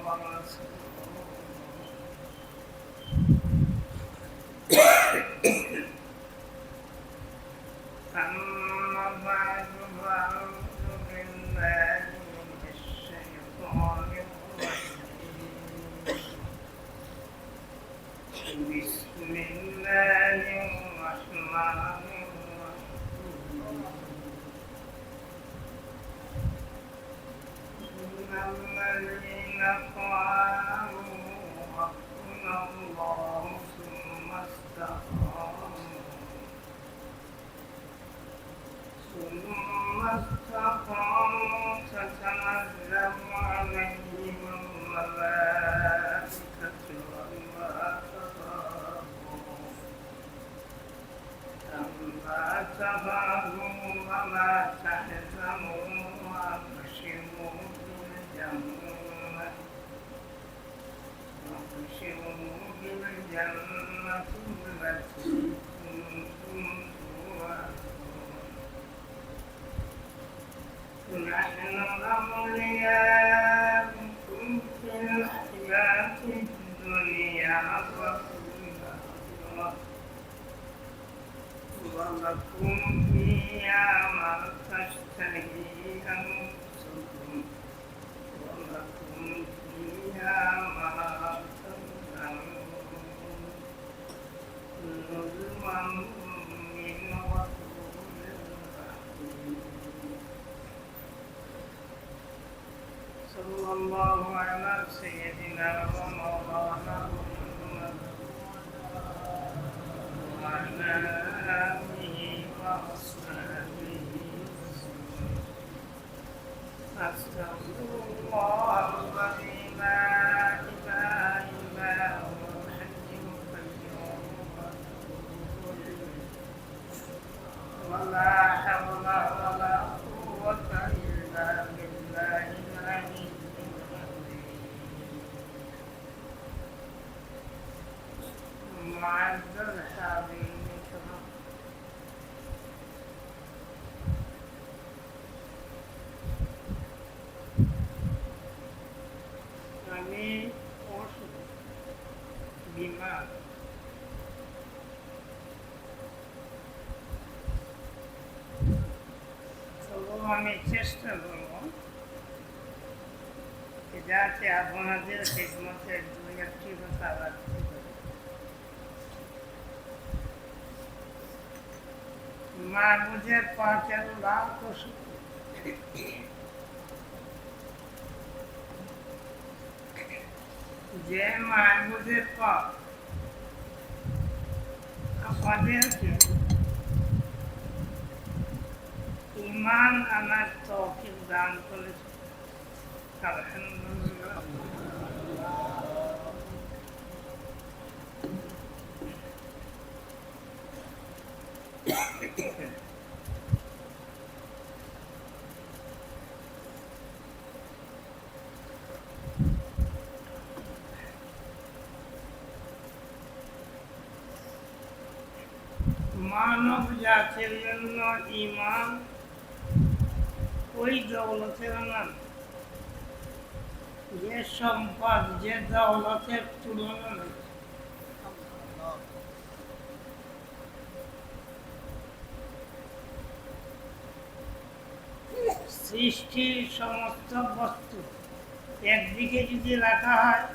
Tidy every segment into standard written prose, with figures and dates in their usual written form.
أما بعد فأعوذ بالله من الشيطان الرجيم بسم الله الرحمن الرحيم إن الذين قالوا ربنا الله ثم استقاموا تتنزل عليهم الملائكة ألا تخافوا ولا تحزنوا وأبشروا بالجنة التي كنتم توعدون نحن أولياؤكم في الحياة الدنيا ولكم فيها ما تشتهي أنفسكم ولكم فيها ما تدعون نزلا من غفور رحيم صلى الله على سيدنا ومولانا محمد وعلى آله وأصحابه أستغفر الله الذي لا إله إلا هو الحي القيوم ولا حول ولا قوة إلا بالله العلي العظيم معزز الحاضرين الكرام আমি অসুখ বিমার তবু আমি চেষ্টা করব যাতে আপনাদের খেদমতে দুই একটি কথা রাখতে পারি। মাহবুবের পাঁচের লাভ যে মাহবুবের পথ আমাদেরকে ঈমান আনার তৌফিক দান করেছে। আলহামদুলিল্লাহ। মানব জাতির জন্য ঈমান ওই দৌলতের নাম যে সম্পদ যে দৌলতের তুলনা নেই। সৃষ্টির সমস্ত বস্তু একদিকে যদি রাখা হয়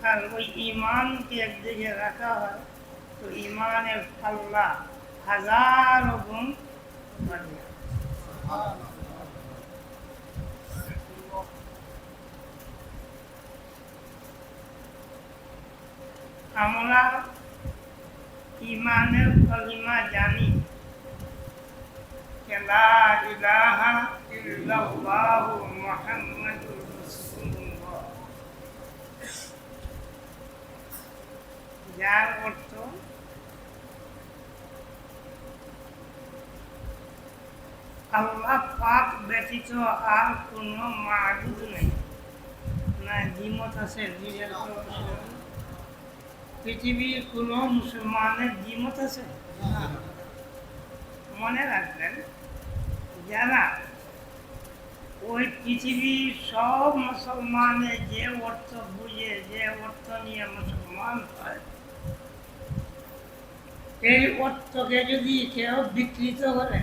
আর ওই ঈমানকে একদিকে রাখা হয় তো ঈমানের পাল্লা হাজারো গুণ বাড়ে। আমরা ঈমানের কালিমা জানি, লা ইলাহা ইল্লাল্লাহু মুহাম্মাদুর রাসূলুল্লাহ, যার অর্থ আল্লাহ পাক ব্যতীত আর কোনো মাবুদ নেই। না দ্বিমত আছে, পৃথিবীর কোনো মুসলমানের দ্বিমত আছে? মনে রাখবেন, যারা ওই পৃথিবীর সব মুসলমানের যে অর্থ বুঝে, যে অর্থ নিয়ে মুসলমান হয়, এই অর্থকে যদি কেউ বিকৃত করে,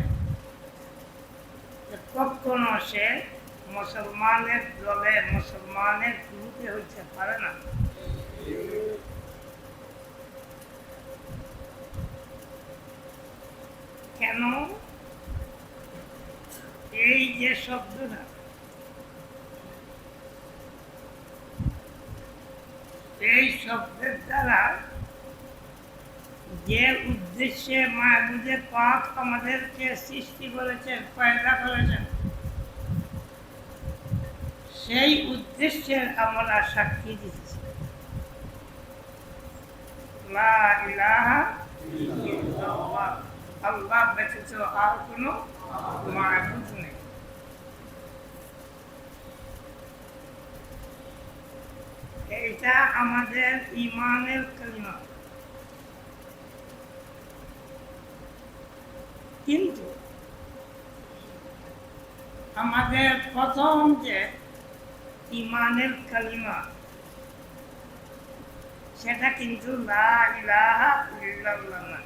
কখনো সে মুসলমানের দলে, মুসলমানের গ্রুপে হইতে পারে না। কেন? এই যে শব্দটা, এই শব্দের দ্বারা যে উদ্দেশ্যে মাহবুবে পাক আমাদেরকে সৃষ্টি করেছেন, পয়দা করেছেন, সেই উদ্দেশ্যের আমরা সাক্ষী দিচ্ছি। লা ইলাহা ইল্লাল্লাহ, আল্লাহ ব্যতীত আর কোনো মাবুদ নেই। এইটা আমাদের ঈমানের কালিমা। কিন্তু আমাদের প্রথম যে ঈমানের কালিমা, সেটা কিন্তু লা ইলাহা ইল্লাল্লাহ না,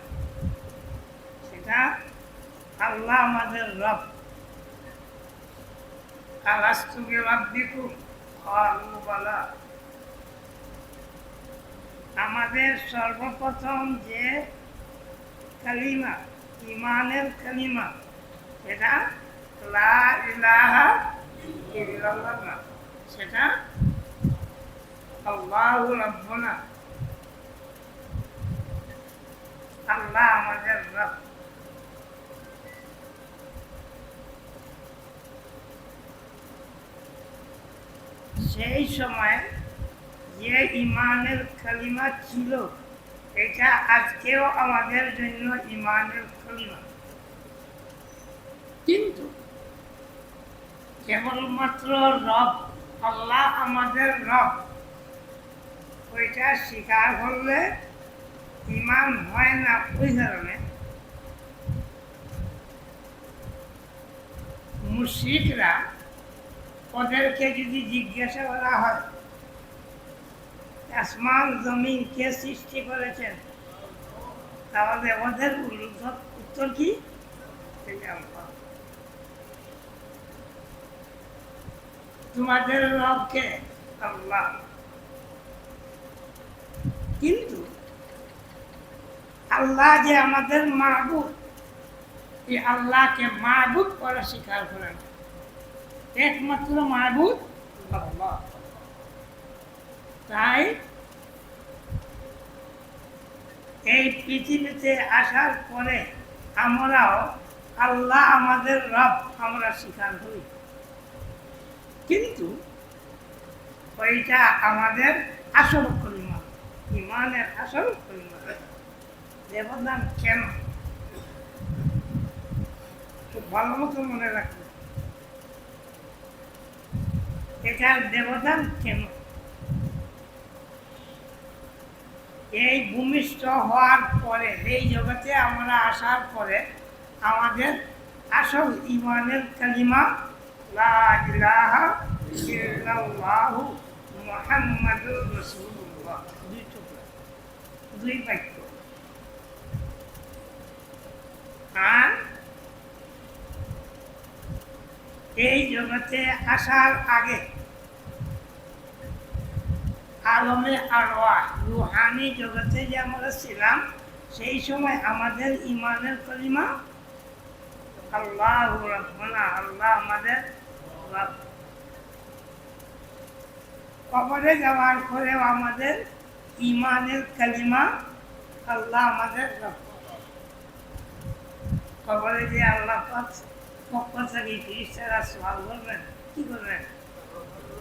সেটা আল্লাহ আমাদের রব। আলাস্তু বিরাব্বিকুম ক্বালু বালা। আমাদের সর্বপ্রথম যে কালিমা, ঈমানের কালিমা, সেটা লা ইলাহা ইল্লাল্লাহ না, সেটা আল্লাহু রাব্বুনা, আল্লাহ আমাদের রব। সেই সময় যে ঈমানের কালিমা ছিল, এটা আজকেও আমাদের জন্য ঈমানের কালিমা। কিন্তু কেবলমাত্র রব, আল্লাহ আমাদের রব, ওইটা স্বীকার করলে ঈমান হয় না। ওই কারণে মুশরিকরা, ওদেরকে যদি জিজ্ঞাসা করা হয় আসমান জমিন কে সৃষ্টি করেছেন, তাহলে ওদের উত্তর কি? তোমাদের রবকে? আল্লাহ। কিন্তু আল্লাহ যে আমাদের মাহবুব, এই আল্লাহকে মাহবুব করা স্বীকার করে না। একমাত্র মাহবুব আল্লাহ। তাই এই পৃথিবীতে আসার পরে আমরাও আল্লাহ আমাদের রব আমরা স্বীকার করি, কিন্তু ওইটা আমাদের আসল কলিমা, ঈমানের আসল কলিমা। দেবদান কেন? খুব ভালো মতো মনে রাখবে, এটার দেবদান কেন? এই ভূমিষ্ঠ হওয়ার পরে, এই জগতে আমরা আসার পরে আমাদের আসল ঈমানের কালিমা লা ইলাহা ইল্লাল্লাহু মুহাম্মাদুর রাসূলুল্লাহ, দুই টুকরা, দুই বাক্য। আর এই জগতে আসার আগে আলমে আরওয়াহ, রুহানি জগতে যে আমরা ছিলাম, সেই সময় আমাদের ঈমানের কালিমা আল্লাহু রাব্বুনা, আল্লাহ আমাদের রব। কবরে যাওয়ার পরেও আমাদের ঈমানের কালিমা আল্লাহ আমাদের রব। কবরে যে আল্লাহ পাক পক্ষ থেকে ফেরেশতারা সওয়াল করবেন, কি করবেন?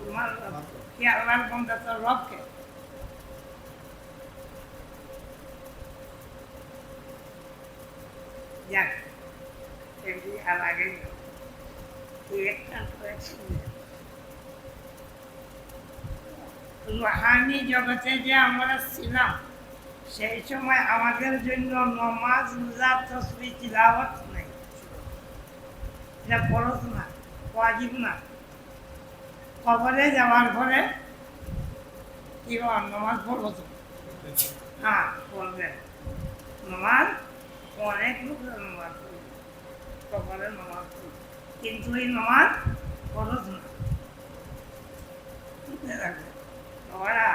তোমার রব কি? আল্লাহর বান্দা তোর রবকে? যাক, এমনি আর আগে একটা রুহানি জগতে যে আমরা ছিলাম, সেই সময় আমাদের জন্য নমাজ, রোজা, তাসবিহ, তিলাওয়াত নেই। এটা ফরজ না, ওয়াজিব না, কবরে যাওয়ার পরে কি নামাজ পড়বো তো? হ্যাঁ পড়বেন নামাজ, অনেক লোকের নামাজ পড়বে, কবরে নামাজ পড়বে, কিন্তু এই নামাজ ফরজ না। ওরা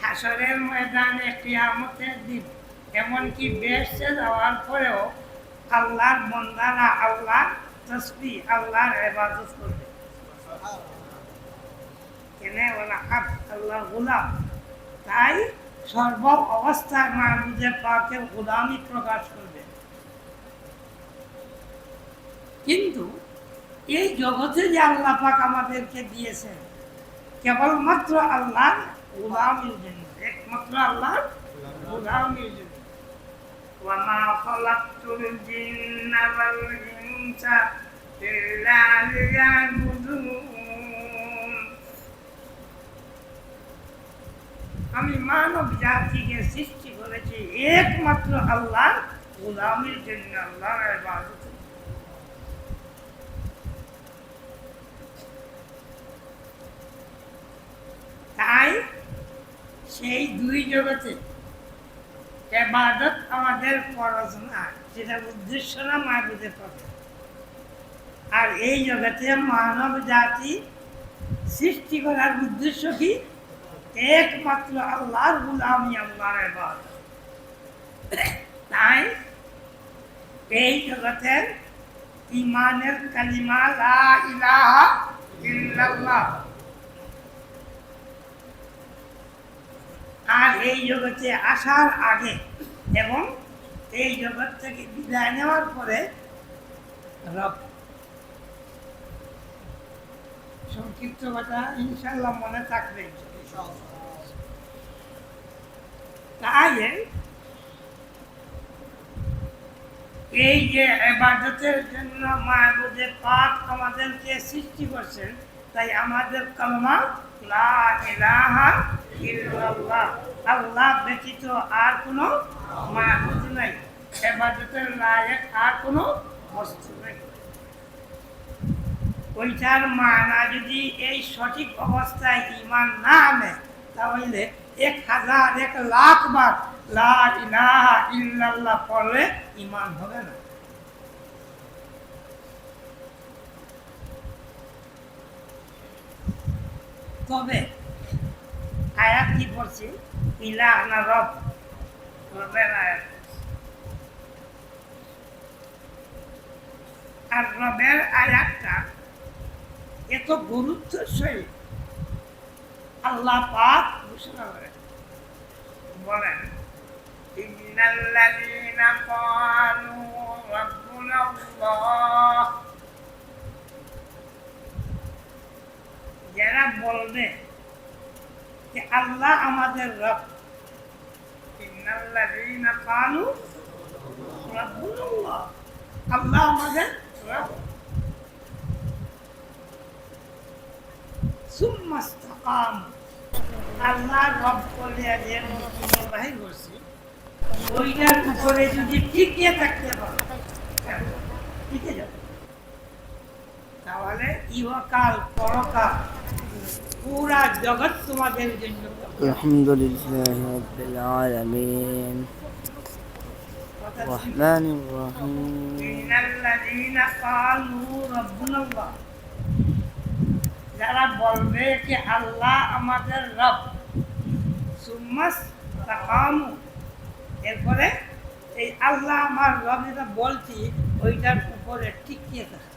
হাসরের ময়দানে কিয়ামতের দিন এমনকি বেহেশতে যাওয়ার পরেও আল্লাহর বান্দারা আল্লাহর তাসবিহ, আল্লাহর ইবাদত করবে। কেন? ওরা আল্লাহর গোলাম, তাই সর্ব অবস্থায় মাহবুবে পাকের গোলামি প্রকাশ করবে। কিন্তু এই জগতে যে আল্লাহ পাক আমাদেরকে দিয়েছেন কেবলমাত্র আল্লাহর গোলামির জন্য, একমাত্র আল্লাহর গোলামির জন্য। ওয়ামা খালাকতুল জিন্না ওয়াল ইনসা ইল্লা লিয়াবুদুন, আমি মানব জাতিকে সৃষ্টি করেছি একমাত্র আল্লাহর গোলামির জন্য, আল্লাহর ইবাদত। তাই সেই দুই জগতে ইবাদত আমাদের ফরজ না, সেটা উদ্দেশ্য না মাহবুবে পাবে। আর এই জগতে মানব জাতি সৃষ্টি করার উদ্দেশ্য কি? একমাত্র আল্লাহর গোলামি, আল্লাহর ইবাদত। তাই এই জগতের ঈমানের কালিমা লা ইলাহা ইল্লাল্লাহ, আর এই জগতে আসার আগে এবং এই জগৎ থেকে বিদায় নেওয়ার পরে রব, সংক্ষিপ্ত কথা ইনশাল্লাহ মনে থাকবে। তাই এই যে ইবাদতের জন্য মাহবুবে পাক আমাদেরকে সৃষ্টি করছেন, তাই আমাদের কালমা লা ইলাহা ইল্লাল্লাহ, আল্লাহ ব্যতীত আর কোনো মাহবুদ নাই, ইবাদতের লায়ক আর কোনো বস্তু নাই। ওইটার মানা যদি এই সঠিক অবস্থায় ঈমান না আনে, তাহলে 1000 1,00,000 বার লা ইলাহা ইল্লাল্লাহ পড়লে ঈমান হবে না। তবে আয়াত কি পড়ছি? ইলাহ না রব, রবের আয়াত। আর রবের আয়াতটা এত গুরুত্ব সহিত আল্লাহ পাক ঘোষণা করেন, বলেন ইন্নাল্লাযীনা ক্বালু রাব্বুনাল্লাহ, যারা বলবে যে আল্লাহ আমাদের রব, ইন্নাল্লাযীনা ক্বালু রাব্বুনাল্লাহ, আল্লাহ আমাদের রব, সুম্মা ইসতাকামু, আল্লাহ রব বলে যে নির্বাহী করছি, ওইটার উপরে যদি টিকে থাকতে পারো, টিকে যাবে, তাহলে ইহকাল পরকাল পুরা জগৎ তোমাদের জন্য। আলহামদুলিল্লাহি রাব্বিল আলামিন রহমানির রহিম। ইন্নাল্লাযীনা ক্বালু রাব্বুনাল্লাহ, যারা বলবে যে আল্লাহ আমাদের রব, সুম্মা ইসতাকামু, এরপরে এই আল্লাহ আমার রব যেটা বলছি ওইটার উপরে টিকিয়ে থাকে।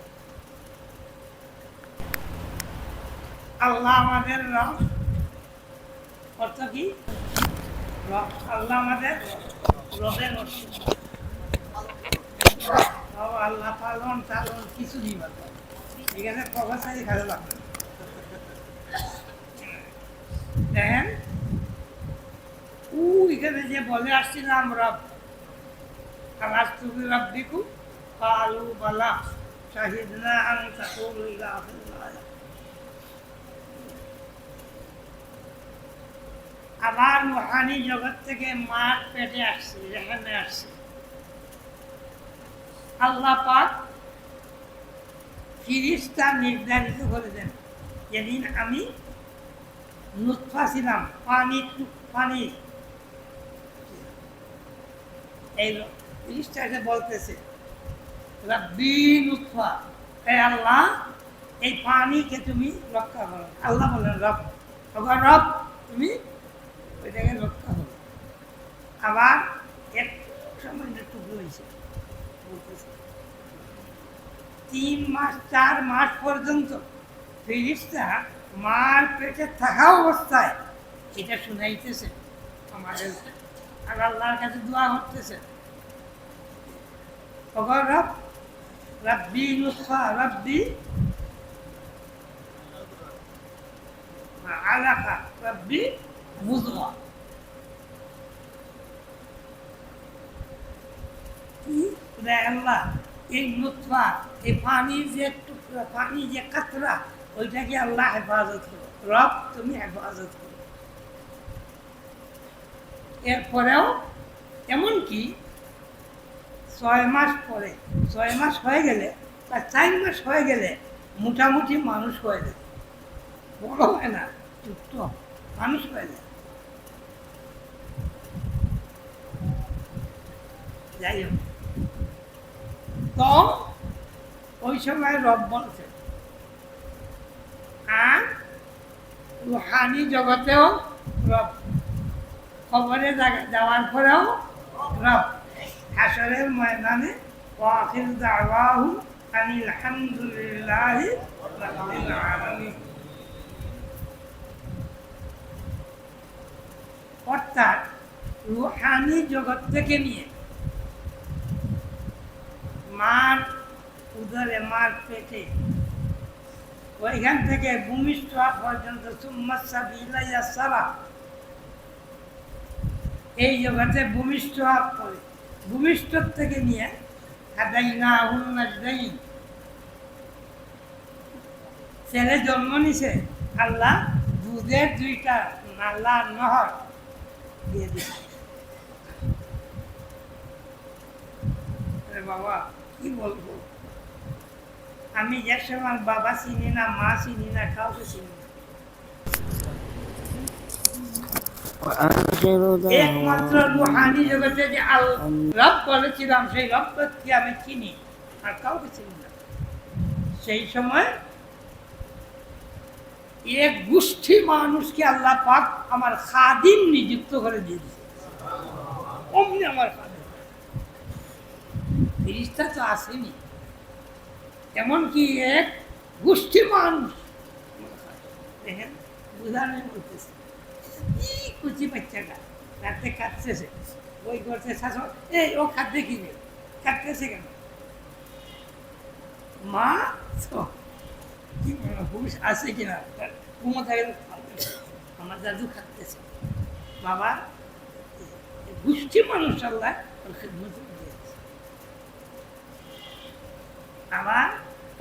আল্লাহ আমাদের রব অর্থ কি? রব, আল্লাহ আমাদের রবের অর্থ আল্লাহ পালন টালন কিছু দিবা, এখানে প্রফেসরি খেলে লাগবে। দেখেন এখানে যে বলে আসছিলাম রব, আলাস্তু বিরাব্বিকুম ক্বালু বালা শাহিদনা আন তাকুলু ইলা আখিরিল আয়াত। আবার রুহানি জগৎ থেকে মার পেটে আসছে, এখানে আসছে। আল্লাহ পাক ফিরিস্তা নির্ধারিত করে দেন। যেদিন আমি নুতফা ছিলাম, পানি এই ফিরিস্তাকে বলতেছে রাব্বি নুতফা, হে আল্লাহ এই পানিকে তুমি রক্ষা করো। আল্লাহ বলেন রব, আবার রব তুমি ওইটাকে রক্ষা করো। আবার একটু সামান্য টুকরো হয়েছে বলতেছে 3 মাস 4 মাস পর্যন্ত ফিরিস্তা মার পেটে থাকা অবস্থায় এটা শুনাইতেছে আমাদের, আর আল্লাহর কাছে দোয়া করতেছে রব রাব্বি নুতফা রাব্বি আলাকা রাব্বি মুযগা। আল্লাহ এই নুতফা, এই পানির যে টুকরা, পানি যে কাতরা, ওইটাকে আল্লাহ হেফাজত করো, রব তুমি হেফাজত করো। এরপরেও এমনকি 6 মাস পরে, 6 মাস হয়ে গেলে বা 4 মাস হয়ে গেলে মোটামুটি মানুষ হয়ে যায়, বড় হয় না, ছোট্ট মানুষ হয়ে যায়। যাই হোক, তো ওই সময় রব বলছে, আর রুহানি জগতেও রব, খবরে যাওয়ার পরেও রব, হাসরের ময়দানে ওয়াখির দাওয়াহুম আনিল হামদুলিল্লাহি রাব্বিল আলামিন। অর্থাৎ রুহানি জগৎ থেকে নিয়ে মার উদরে, মার পেটে, ওইখান থেকে ভূমিষ্ঠ পর্যন্ত এই জগতে ভূমিষ্ঠ পরে, ভূমিষ্ঠ থেকে নিয়ে ছেলে জন্ম নিছে, আল্লাহ দুধের 2টা নালা নহর দিয়ে দিচ্ছে। বাবা কি বলবো, আমি যে সময় বাবা চিনি না, মা চিনি না, কাউকে চিনি না। একমাত্র রুহানি জগতে যে রব বলেছিলাম, সেই রবকে আমি চিনি, আর কাউকে চিনি না। সেই সময় এক গোষ্ঠী মানুষকে আল্লাহ পাক আমার খাদিম নিযুক্ত করে দিয়েছে। অমনি আমার খাদিম, ফেরেশতা তো আসেনি, এমনকি এক গোষ্ঠী মানুষ, দেখেন বুঝানো বলতেছে, এই কুচি বাচ্চাটা রাতে কাঁদতেছে, ওই করছে শাসন, এই ও খাদ্যে কিনে কাঁদতেছে কেন? মা তো কি হুশ আছে কিনা, আমার দাদু খাটতেছে, বাবা গোষ্ঠী মানুষ আল্লাহ খেদমত দিয়েছে। আবার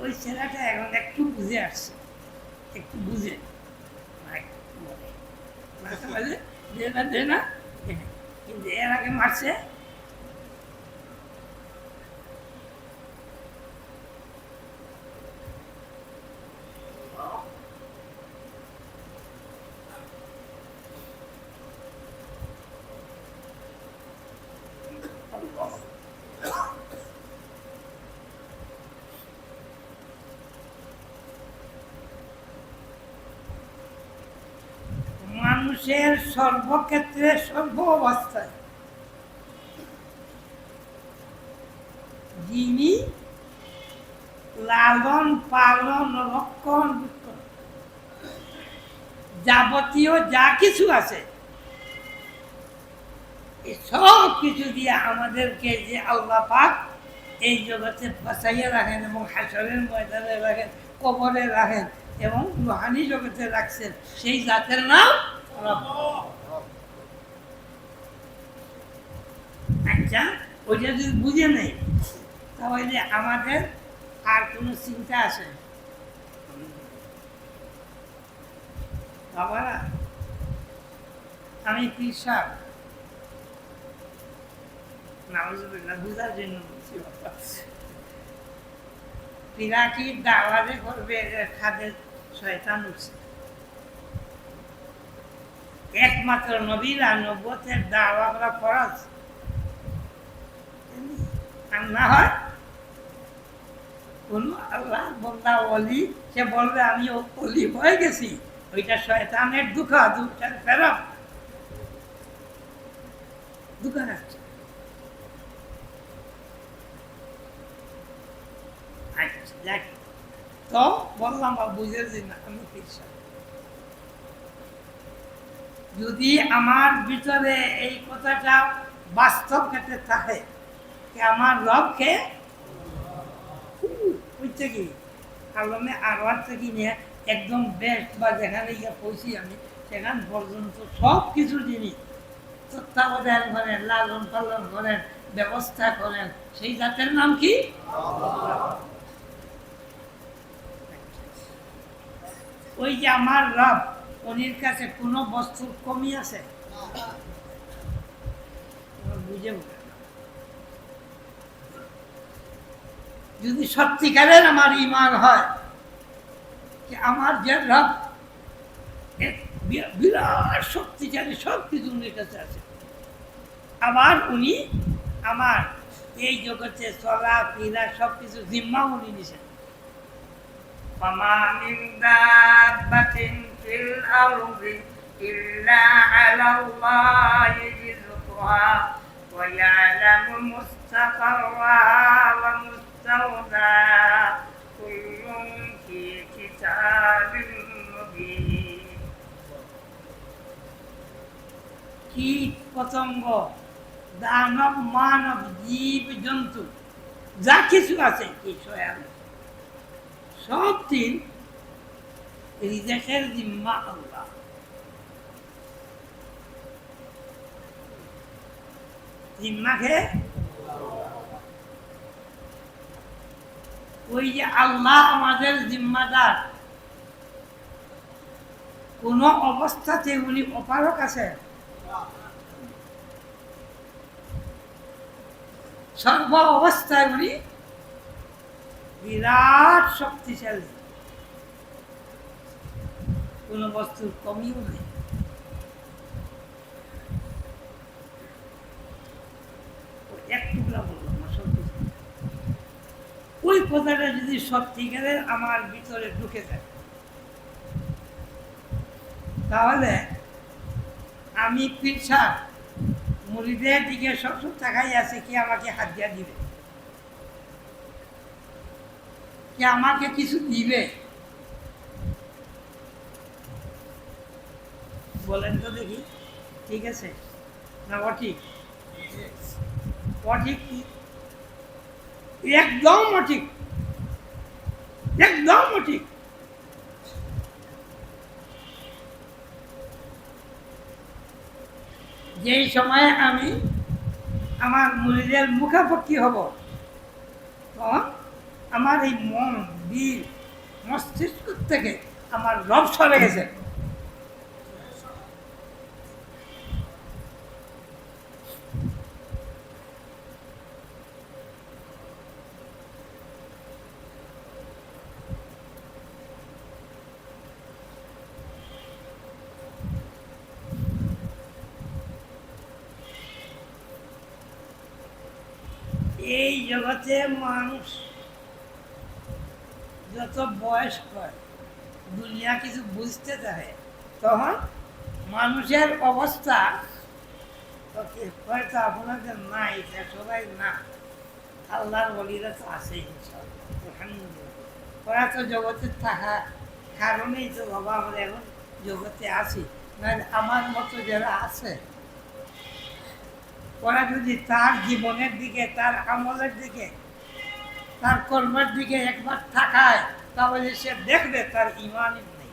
ওই ছেলেটা এখন একটু বুঝে আসছে, একটু বুঝে দে না, কিন্তু এর আগে মারছে মানুষের সর্বক্ষেত্রে, সর্ব অবস্থায় যিনি লালন পালন রক্ষণ যাবতীয় যা কিছু আছে, সব কিছু দিয়ে আমাদেরকে যে আল্লাহ পাক এই জগতে বাঁচাইয়া রাখেন এবং হাসরের ময়দানে রাখেন, কবরে রাখেন এবং রুহানি জগতে রাখছেন, সেই জাতের নাম রব। আচ্ছা, ওইটা যদি বুঝে নেই তাহলে আমাদের আর কোনো চিন্তা আছে বাবারা? আমি পীর সাহেব নাউজুবিল্লাহ বুঝার জন্য বলছি। পিরাকি দাওয়ারে করবে খাদের শয়তান উঠছে একমাত্র নবীর আর নবুয়তের দাওয়া করা ফরজ আর না হয় কোন আল্লাহ বন্দা ওলি সে বলবে আমি ওলি হয়ে গেছি ওইটা শয়তানের দুঃখের ফেরত দুঃখ রাখছে আচ্ছা দেখ তো বললাম বা বুঝেছি না আমি বিশ্বাস যদি আমার ভিতরে এই কথাটা বাস্তব ক্ষেত্রে থাকে আমার রবকে বুঝছে কি আলমে আরওয়ার থেকে নিয়ে একদম বেস্ট বা যেখানে গিয়ে পৌঁছি আমি সেখান পর্যন্ত সব কিছু জিনিস তত্ত্বাবধান করেন লালন পালন করেন ব্যবস্থা করেন সেই জাতের নাম কি ওই যে আমার রব উনির কাছে কোনো বস্তুর কমি আছে বুঝে উঠে যদি সত্যিকারের আমার ঈমান হয় যে আমার যে রব বিরাট শক্তিশালী সব কিছু উনির কাছে আছে আবার উনি আমার এই জগতে চলা ফিরা সব কিছু জিম্মা উনি নিছেন وما من دابة في الأرض إلا على الله رزقها ويعلم مستقرها ومستودعها كل في كتاب مبين কীট পতঙ্গ দানব মানব জীব জন্তু যা কিছু আছে ঈশ্বর সব দিন রিজেকের জিম্মা আল্লাহ জিম্মাকে ওই যে আল্লাহ আমাদের জিম্মাদার কোন অবস্থাতে উনি অপারক আছে সর্ব অবস্থায় উনি বিরাট শক্তিশালী কোন বস্তুর কমিও নেই এক টুকরা বললাম না সব কিছু ওই কথাটা যদি সত্যিকারের আমার ভিতরে ঢুকে যায় তাহলে আমি পিছা মুরিদের দিকে সবসময় তাকাই আছে কি আমাকে হাদিয়া দিবে কি আমাকে কিছু দিবে বলেন তো দেখি ঠিক আছে না অঠিক অঠিক কি একদম অঠিক একদম অঠিক যেই সময়ে আমি আমার মুরিদের মুখাপক্ষী হব তখন আমার এই মন দিল মস্তিষ্ক থেকে আমার রব সরে গেছে এই জগতে মানুষ যত বয়স হয় দুনিয়া কিছু বুঝতে চায় তখন মানুষের অবস্থা হয়তো আপনাদের না এটা সবাই না আল্লাহর বলিরা তো আছেই ওরা তো জগতে থাকা কারণেই তো বাবা আমরা এখন জগতে আছি নাহলে আমার মতো যারা আছে ওরা যদি তার জীবনের দিকে তার আমলের দিকে তার কর্মের দিকে একবার তাকায় তাহলে সে দেখবে তার ঈমানই নেই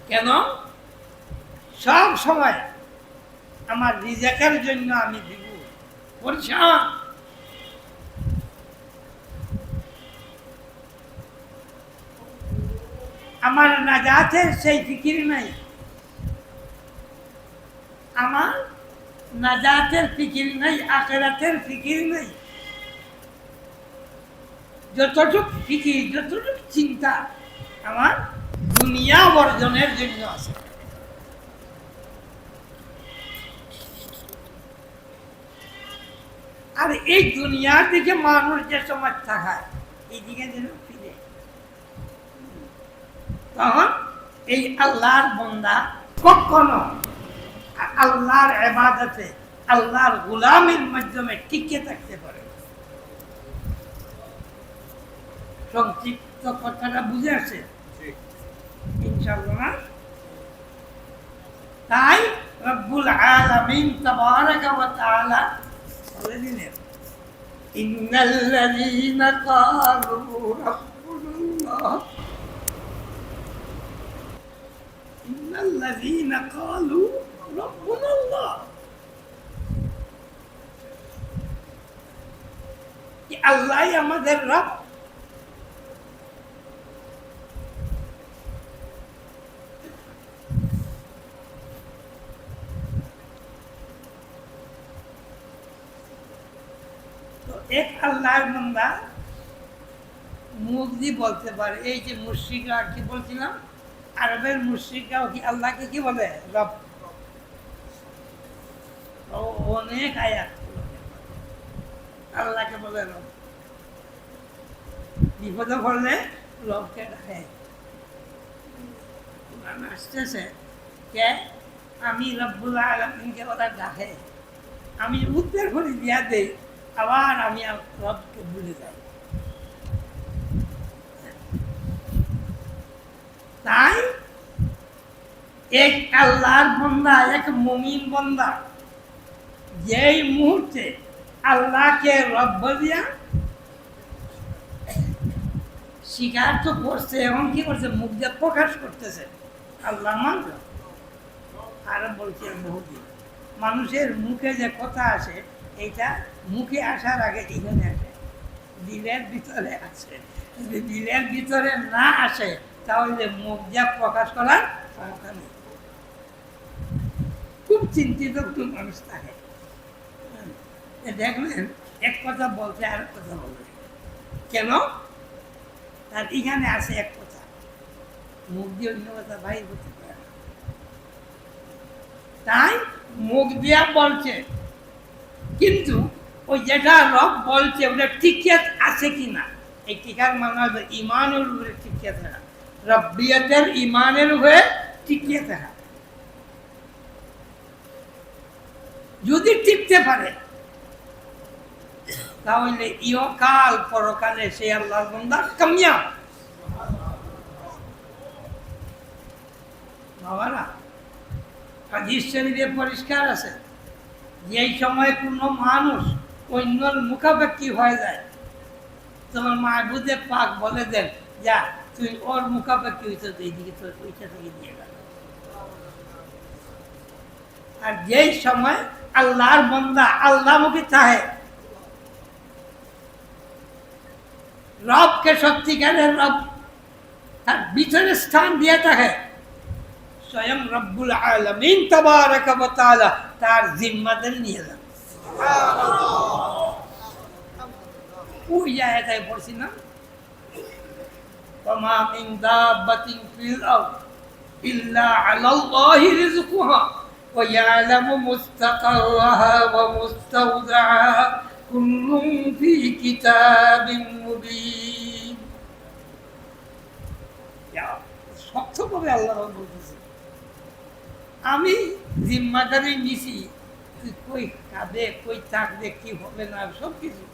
কেন সব সময় আমার রিজেকের জন্য আমি দিব পরিশ্রম আমার নাজাতের সেই ফিকির নাই আমার নাজাতের ফিকির নেই আখিরাতের ফিকির নেই যতটুকু ফিকির যতটুকু চিন্তা আমার দুনিয়া অর্জনের জন্য আছে। আর এই দুনিয়ার দিকে মানুষ যে সময় তাকায় এইদিকে যেন ফিরে, তখন এই আল্লাহর বান্দা কখনো আল্লাহর ইবাদতে আল্লাহর গোলামের মাধ্যমে টিকে থাকতে পারে। সংক্ষিপ্ত কথাটা বুঝে আসে ইনশাআল্লাহ। তাই রব্বুল আলামিন তাবারাকা ওয়া তাআলা বলে দিলেন, ইন্নাল্লাযীনা ক্বালু রাব্বুনাল্লাহ, ইন্নাল্লাযীনা ক্বালু রাব্বুনাল্লাহ, কি আল্লাহই আমাদের রব। এক আল্লাহর বান্দা মুখ দিয়ে বলতে পারে। এই যে মুশরিকরা কি বলছিলাম, আরবের মুশরিকরাও কি আল্লাহকে কি বলে? রব। অনেক আয়াত আল্লাহকে বলে রব। বিপদে পড়লে রবকে ডাকে। আসতেছে কে? আমি রব্বুল আলামিনকে ওরা ডাকে, আমি উত্তর করে দিয়া দেই, আবার আমি রবকে ভুলে যাই। তাই এক আল্লাহর বান্দা, এক মুমিন বান্দা যেই মুহূর্তে আল্লাহকে রব বলিয়া স্বীকার তো করছে, এখন কি করছে? মুখ দিয়ে প্রকাশ করতেছে আল্লাহ মান। আর বলছে বহুদিন মানুষের মুখে যে কথা আসে, এইটা মুখে আসার আগে এখানে আসে, দিলের ভিতরে আসে। যদি দিলের ভিতরে না আসে তাহলে মুখ যা প্রকাশ করার ক্ষমতা নেই। খুব চিন্তিত খুব মানুষ থাকে। দেখলেন এক কথা বলছে আর এক কথা বলবে কেন? তার এখানে আসে এক কথা, মুখ দিয়ে অন্য কথা ভাই হতে পারে না। তাই মুখ দিয়া বলছে, কিন্তু ওই যেটা রব বলছে ওটা টিকে আছে কিনা, এই টিকার মানে হলো ইমানের উপরে টিকে থাকা, রব্বিয়তের ইমানের উপরে টিকে থাকা। যদি টিকতে পারে তাহলে ইহকাল পরকালে সে আল্লাহর বান্দা কামিয়াব। বাবারা, হাদিস শরীফে পরিষ্কার আছে, এই সময় কোনো মানুষ অন্যর মুখাপেক্ষী হয়ে যায়, তোমার মাহবুদে পাক বলে দেন, যা তুই ওর মুখাপেক্ষী হইতে এইদিকে তোর ওইটা থেকে দিয়ে গেল। আর যেই সময় আল্লাহর বান্দা আল্লাহমুখী চাহে, রবকে সত্যিকারের রব তার ভিতরে স্থান দিয়ে থাকে, স্বয়ং রব্বুল আলামিন তাবারাকা ওয়া তাআলা তার জিম্মাদার নিয়ে যান। ওই আয়াতে পড়ছি না, ওয়া মা মিন দাব্বাতিন ফিল আরদ ইল্লা আলাল্লাহি রিজকুহা ওয়া ইয়ালামু মুস্তাকাররাহা ওয়া মুস্তাওদাআহা কুল্লুন ফি কিতাবিন মুবিন। শক্তভাবে আল্লাহ বলতেছে, আমি জিম্মাদারি নিছি, তুই কই কাঁদে কই থাকবে কি হবে না সব কিছু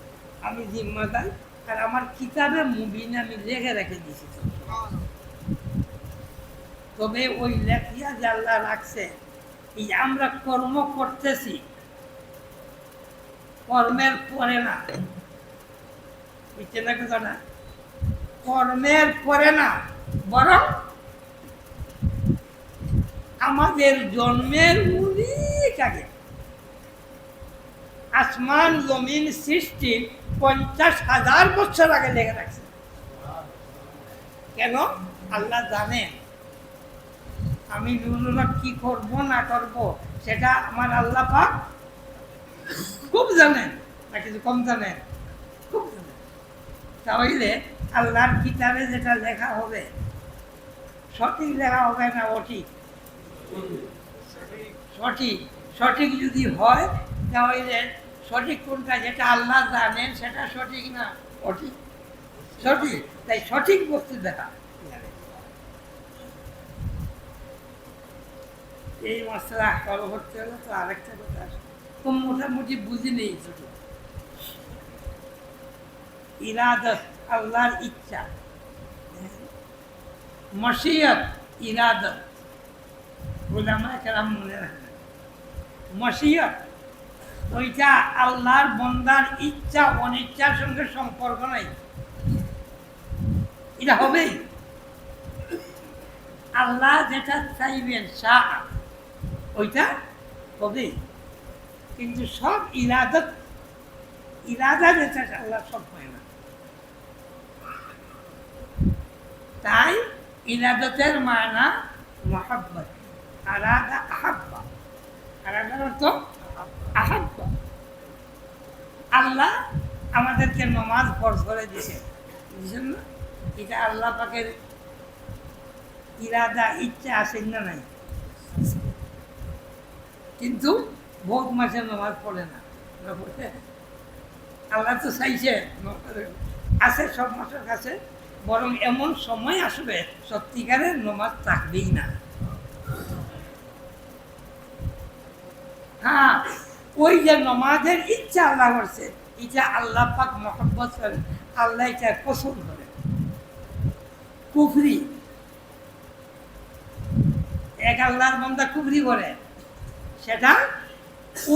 আমি জিম্মাদার, আর আমার কিতাবে মুবিনে আমি লেখে রেখে দিয়েছি। তবে ওই লেখিয়া যে আল্লাহ রাখছে, এই আমরা কর্ম করতেছি, কর্মের পরে না, বুঝছে না কথা না, কর্মের পরে না, বরং আমাদের জন্মের অনেক আগে, আসমান জমিন সৃষ্টি 50,000 বছর আগে লেগে রাখছে। কেন? আল্লাহ জানেন আমি নুরুল্লাহ কি করব না করব, সেটা আমার আল্লাহ পাক খুব জানেন, না কিছু কম জানেন, খুব জানেন। তাহলে আল্লাহর কিতাবে যেটা লেখা হবে সঠিক লেখা হবে না অঠিক? সঠিক। সঠিক যদি হয় তাহলে সঠিক কোনটা, যেটা আল্লাহ জানেন সেটা সঠিক না অঠিক? সঠিক। তাই সঠিক বস্তু দেখা। এই মশলা পরবর্তী হলো তো আরেকটা কথা আছে, তো মোটামুটি বুঝি নেই ছোট। ইরাদত আল্লাহর ইচ্ছা, মশিয়ত ইরাদত ওলামায়ে কেরাম মনে রাখবেন। মশিয়ত ওইটা আল্লাহর বান্দার ইচ্ছা অনিচ্ছার সঙ্গে সম্পর্ক নাই, এটা হবেই। আল্লাহ যেটা চাইবেন শাহ ওইটা হবেই। কিন্তু সব ইরাদত, ইরাদা যেটা আল্লাহ সব হয় না। তাই ইরাদতের মানা মহাব্বত, আরাদা আহাব্বা। আরাদার অর্থ আহাব্বা। আল্লাহ আমাদেরকে নমাজ ফরজ করে দিয়েছে, বুঝছেন না? এটা আল্লাহ পাকের ইরাদা, ইচ্ছা আছে না নাই? কিন্তু বহুত মাসে নমাজ পড়ে না। আল্লাহ তো চাইছে আছে সব মাসের কাছে, বরং এমন সময় আসবে সত্যিকারের নমাজ থাকবেই না। হ্যাঁ, ওই যে নমাজের ইচ্ছা আল্লাহ করছে, এটা আল্লাহ পাক মহব্বত করেন, আল্লাহ এটা পছন্দ করেন। কুফরি, এক আল্লাহর বান্দা কুফরি করে, সেটা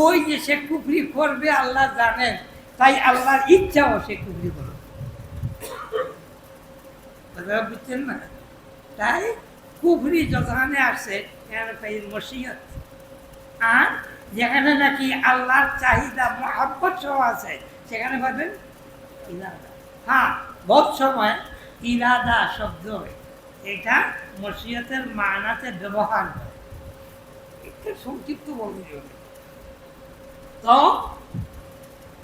ওই যে সে কুফরি করবে আল্লাহ জানেন, তাই আল্লাহর ইচ্ছাও সে কুফরি করবে। বুঝছেন না? তাই কুফরি যতখানে আসছে এখানে পাই মশিয়ত, আর যেখানে নাকি আল্লাহর চাহিদা মহাব্বত সহ আছে সেখানে পাবেন ইরাদা। হ্যাঁ, বহুত সময় ইরাদা শব্দ এটা মশিয়তের মানাতে ব্যবহার করে, একটু সংক্ষিপ্ত বলতে হবে। তো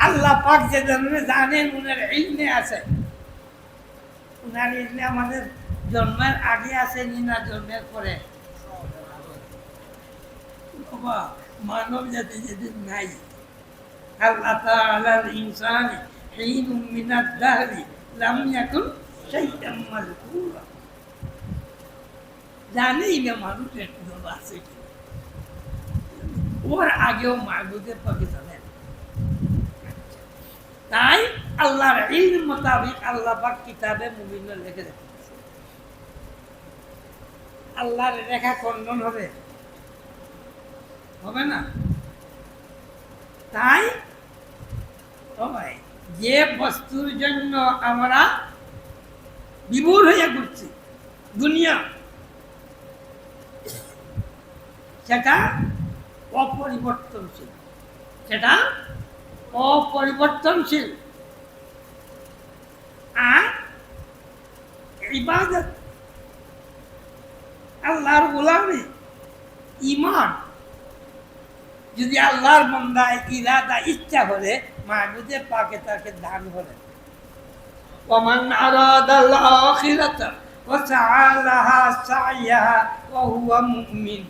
আল্লাহ পাক যে জন্মে জানেন, উনার ইলমে আছে, উনার ইলমে আমাদের জন্মের আগে আছে না জন্মের পরে? মানব জাতি যেদিন নাই, আল্লাহ তাআলার ইনসান হিনুম মিনাদ দাহরি লাম ইয়াকুন শাইআম মাযকুরা, জানেই না মানুষ একটু আছে, ওর আগেও মাহবুদের পাকে জানেন। তাই আল্লাহর ইলম মোতাবেক আল্লাহ পাক কিতাবে মুবিন লিখে রেখেছে। আল্লাহর রেখা খণ্ডন হবে? হবে না। তাই সবাই যে বস্তুর জন্য আমরা বিমূঢ় হয়ে ঘুরছি দুনিয়া, সেটা অপরিবর্তনশীল, সেটা অপরিবর্তনশীল। আর ইবাদত, আল্লাহর গোলামি, ঈমান, যদি আল্লাহর বান্দার ইরাদা ইচ্ছা হলে মাহবুদে পাকে তাকে দান করেন। ওমান আরাদাল আখিরাতা ওয়া সাআ লাহা সাইয়্যাহা ওয়া হুয়া মুমিন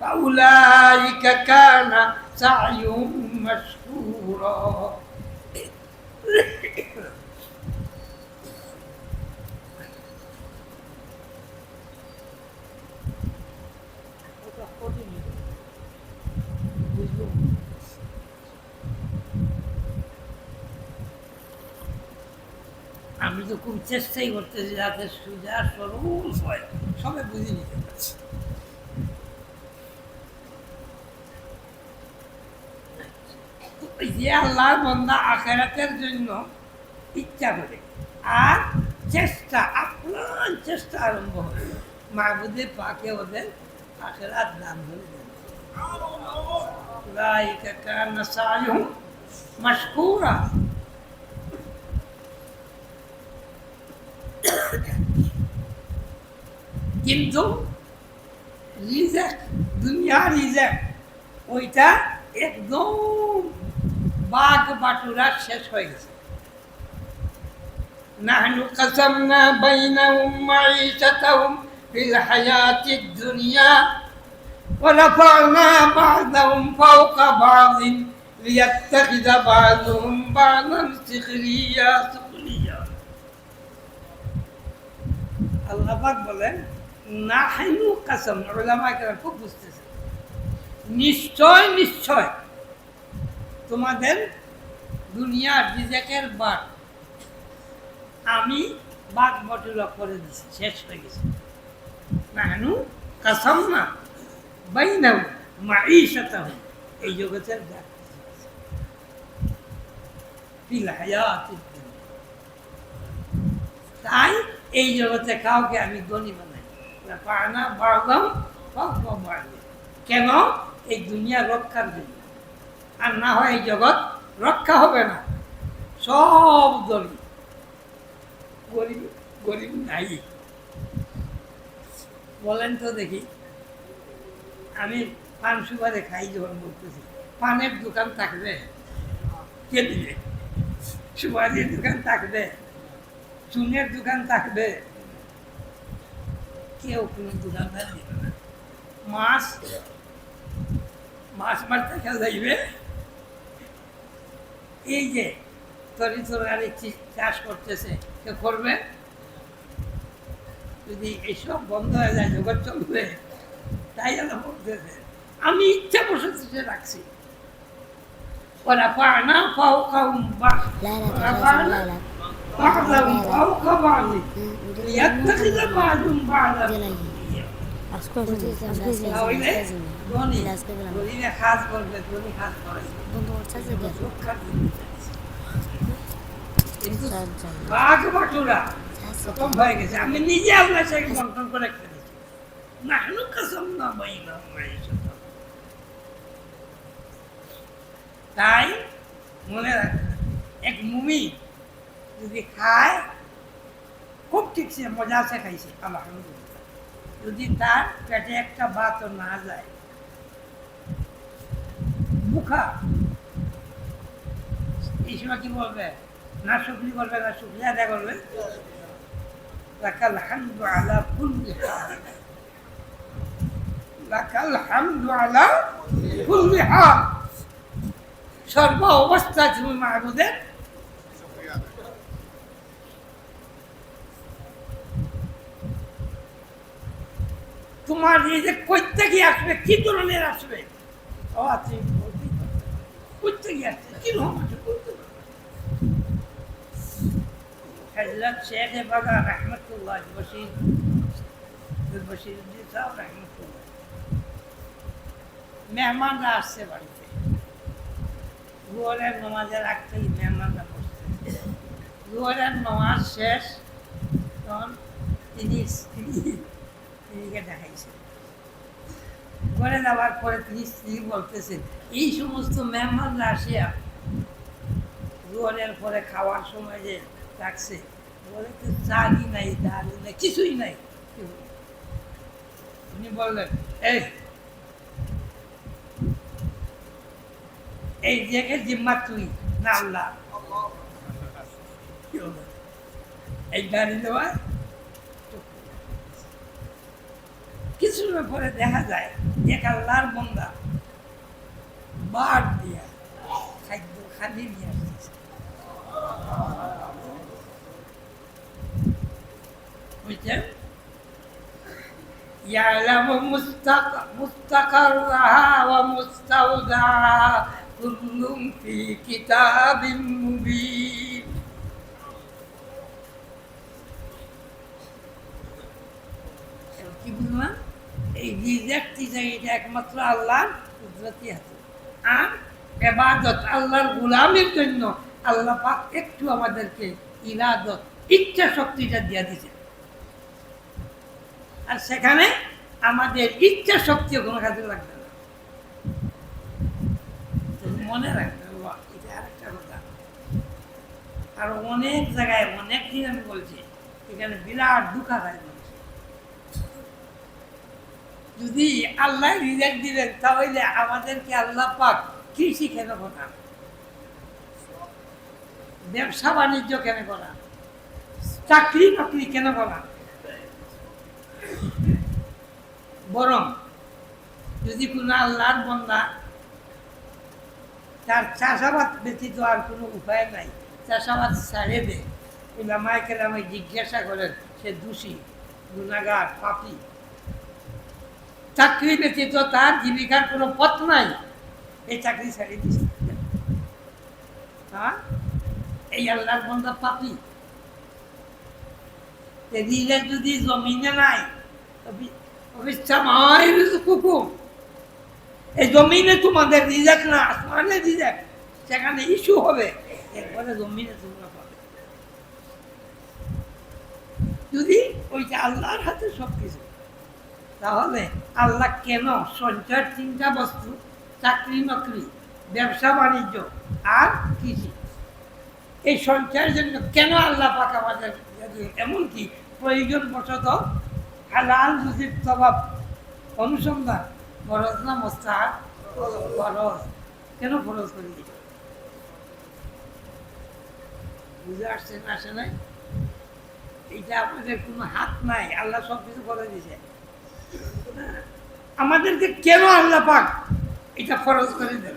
ফাউলাইকা কানা সাইয়ুহুম মাশকুরা। আমি তো খুব চেষ্টাই করতেছি যাতে সোজা সরল হয়, সবাই বুঝে নিতে পারছি। যে আল্লাহর বান্দা আখিরাতের জন্য ইচ্ছা করে আর চেষ্টা, আপ্রাণ চেষ্টা আরম্ভ হবে, মাহবুদে পাকে ওদের আখিরাত দান করে দেন। উলাইকা কানা সাইয়ুহুম মাশকুরা। কিন্তু রিজেক, দুনিয়ার রিজেক, ওইটা একদম বাঘ বাটুরা শেষ হয়ে গেছে। নাহনু কাসামনা বাইনাহুম মাঈশাতাহুম ফিল হায়াতিদ দুনিয়া ওয়া রাফা'না বা'দাহুম ফাওকা বা'দিন লিয়াত্তাখিযা বা'দুহুম বা'দান সুখরিয়া। আল্লাহ পাক বলেন নাহনু কাসাম, উলামায়ে কেরাম খুব বুঝতেছে, নিশ্চয় নিশ্চয় তোমাদের দুনিয়ার রিজিকের বাট আমি বাদ বটুলা করে দিছি, শেষ হয়ে গেছে। নাহনু কাসামনা বাইনাহুম মাঈশাতাহুম, এই জগতের যা ফিল হায়াতিদ দুনিয়া, তাই এই জগতে কাউকে আমি ধনী বানাই। রাফা'না বা'দাহুম ফাওকা বা'দিন, কেন? এই দুনিয়া রক্ষার জন্য, আর না হয় এই জগৎ রক্ষা হবে না। সব ধনী, গরিব গরিব নাই। বলেন তো দেখি, আমি পান সুপারে খাই যখন বলতেছি, পানের দোকান থাকবে? কে দিবে? সুপারির দোকান থাকবে? চুনের দোকান থাকবে? কেউ কোনো দোকানদার দিবে না। মাছ মাছ মারতে খেলা যাইবে? এই যে তরি চাষ করতেছে, কেউ করবে? যদি এইসব বন্ধ হয়ে যায় জগৎ চলবে। তাই আল্লাহ বলতেছে আমি ইচ্ছা বসে রাখছি। ورفعنا فوقهم بعضهم فوق بعض ليتخذ بعضهم بعضا তাহলে ধনীরা কাজ করবে, ধনী কাজ করে রক্ষার জন্য। কিন্তু বাঘ বাটুরা কম হয়ে গেছে, আমি নিজে আল্লাহ সেটাকে বন্টন করে ফেলেছি। নাহনু কাসামনা বাইনাহুম মাঈশাতাহুম। তাই মনে রাখবেন, এক মুমিন যদি খায় খুব ঠিকছে, মজা আছে খাইছে, আলহামদুলিল্লাহ। যদি তার পেটে একটা ভাতও না যায়, মুখা, এই সময় কি বলবে? না শুকরি করবে, না শুকরিয়া আদায় করবে। লাকাল হামদু আলা কুল্লি হাল, লাকাল হামদু আলা কুল্লি হাল, সর্ব অবস্থা তুমি মাহবুদের। তোমার নিজে কইতে গিয়ে আসবে, কি ধরনের আসবে? ও আছে কইতে গিয়ে আসছে, কিরকম আসবে বলতে পারবে। হযরত শেখ বাবা রহমতুল্লাহ বশিরউদ্দিন সাহেব রহমতুল্লাহ, মেহমানরা আসছে বাড়িতে, জোহরের নামাজের আগতেই মেহমানরা বসছে। জোহরের নামাজ শেষ, তখন তিনি স্ত্রীকে দেখাইছেন। ঘরে যাওয়ার পরে তিনি স্ত্রী বলতেছেন, এই সমস্ত মেহমানরা আসিয়া জোহরের পরে খাওয়ার সময় যে রাখছে, বলে তো চালি নাই, ডালি নাই, কিছুই নাই। উনি বললেন, এই জায়গায় জিম্মা তুই না আল্লাহ? এই গাড়ি দেওয়া কিছু পরে দেখা যায় এক আল্লাহর বন্দা বার দিয়া খাদ্য খালি নিয়ে আসতেছে। বুঝছেন? ইয়ালামু মুস্তাকাররাহা ওয়া মুস্তাওদাহা কুল্লুম ফি কিতাবিম মুবিন। কি বুঝলাম? এই রিজিক এটা একমাত্র আল্লাহর কুদরতি হাতে। আর ইবাদত, আল্লাহর গোলামের জন্য আল্লাহ পাক একটু আমাদেরকে ইরাদত, ইচ্ছা শক্তিটা দিয়ে দিয়েছেন। আর সেখানে আমাদের ইচ্ছা শক্তিও কোনো কাজে লাগবে না। মনে রাখবে, এটা আর একটা কথা। আর অনেক জায়গায় অনেক দিন আমি বলছি, এখানে বিরাট দুঃখা খায় মানুষ। যদি আল্লাহ রিজিক দিলেন, তাহলে আমাদেরকে আল্লাহ পাক কৃষি কেন করা, ব্যবসা বাণিজ্য কেন করা, চাকরি বাকরি কেন বলা, বরং যদি কোনো আল্লাহর বান্দা তার চাষাবাদ ব্যতীত আর কোনো উপায় নাই, চাষাবাদ ছাড়ে দেয়, উলামায়ে কেরামে জিজ্ঞাসা করেন সে দোষী, গুনাহগার, পাপী। চাকরি ব্যতীত তার জীবিকার কোনো পথ নাই, এই চাকরি ছাড়িয়ে দিচ্ছে। হ্যাঁ, এই আল্লাহর বান্দা পাপী। রিজেক যদি জমিনে নাই, এই জমিনে তোমাদের রিজেক না, আসমানে রিজেক, সেখানে ইস্যু হবে, এরপরে জমিনে তোমরা পাবে। যদি ওইটা আল্লাহর হাতে সবকিছু, তাহলে আল্লাহ কেন সঞ্চয়ের তিনটা বস্তু, চাকরি নকরি, ব্যবসা বাণিজ্য আর কৃষি, এই সঞ্চয়ের জন্য কেন আল্লাহ পাক আমাদের, এমনকি প্রয়োজন বশত হালাল রুজির স্বভাব অনুসন্ধান ফরজ না মুস্তাহাব? ফরজ। কেন ফরজ করে দিল? বুঝে আসছে না, আসে নাই? এইটা আমাদের কোনো হাত নাই, আল্লাহ সব কিছু করে দিয়েছে। আমাদেরকে কেন আল্লাহ পাক এটা ফরজ করে দেন?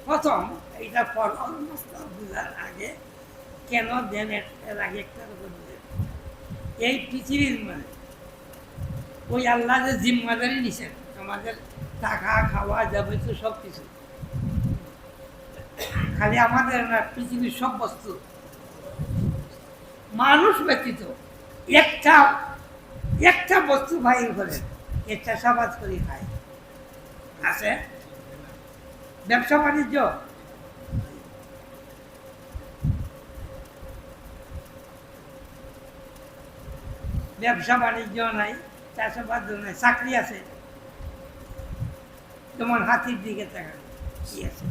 প্রথম এইটা ফরজ মুস্তাহাব বুঝার আগে কেন দেন, এর আগে একটা বুঝেন, এই পৃথিবীর মানে ওই আল্লাহ যে জিম্মাদারি নিছেন, আমাদের টাকা খাওয়া যাবতীয় সব কিছু, খালি আমাদের না, পৃথিবীর সব বস্তু, মানুষ ব্যতীত একটা বস্তু বাইর করেন, এ চাষাবাদ করে খায়, আছে? ব্যবসা বাণিজ্য, ব্যবসা বাণিজ্য নাই, চাষাবাদ নাই, চাকরি আছে, যেমন হাতির দিকে তাকান, কি আছে?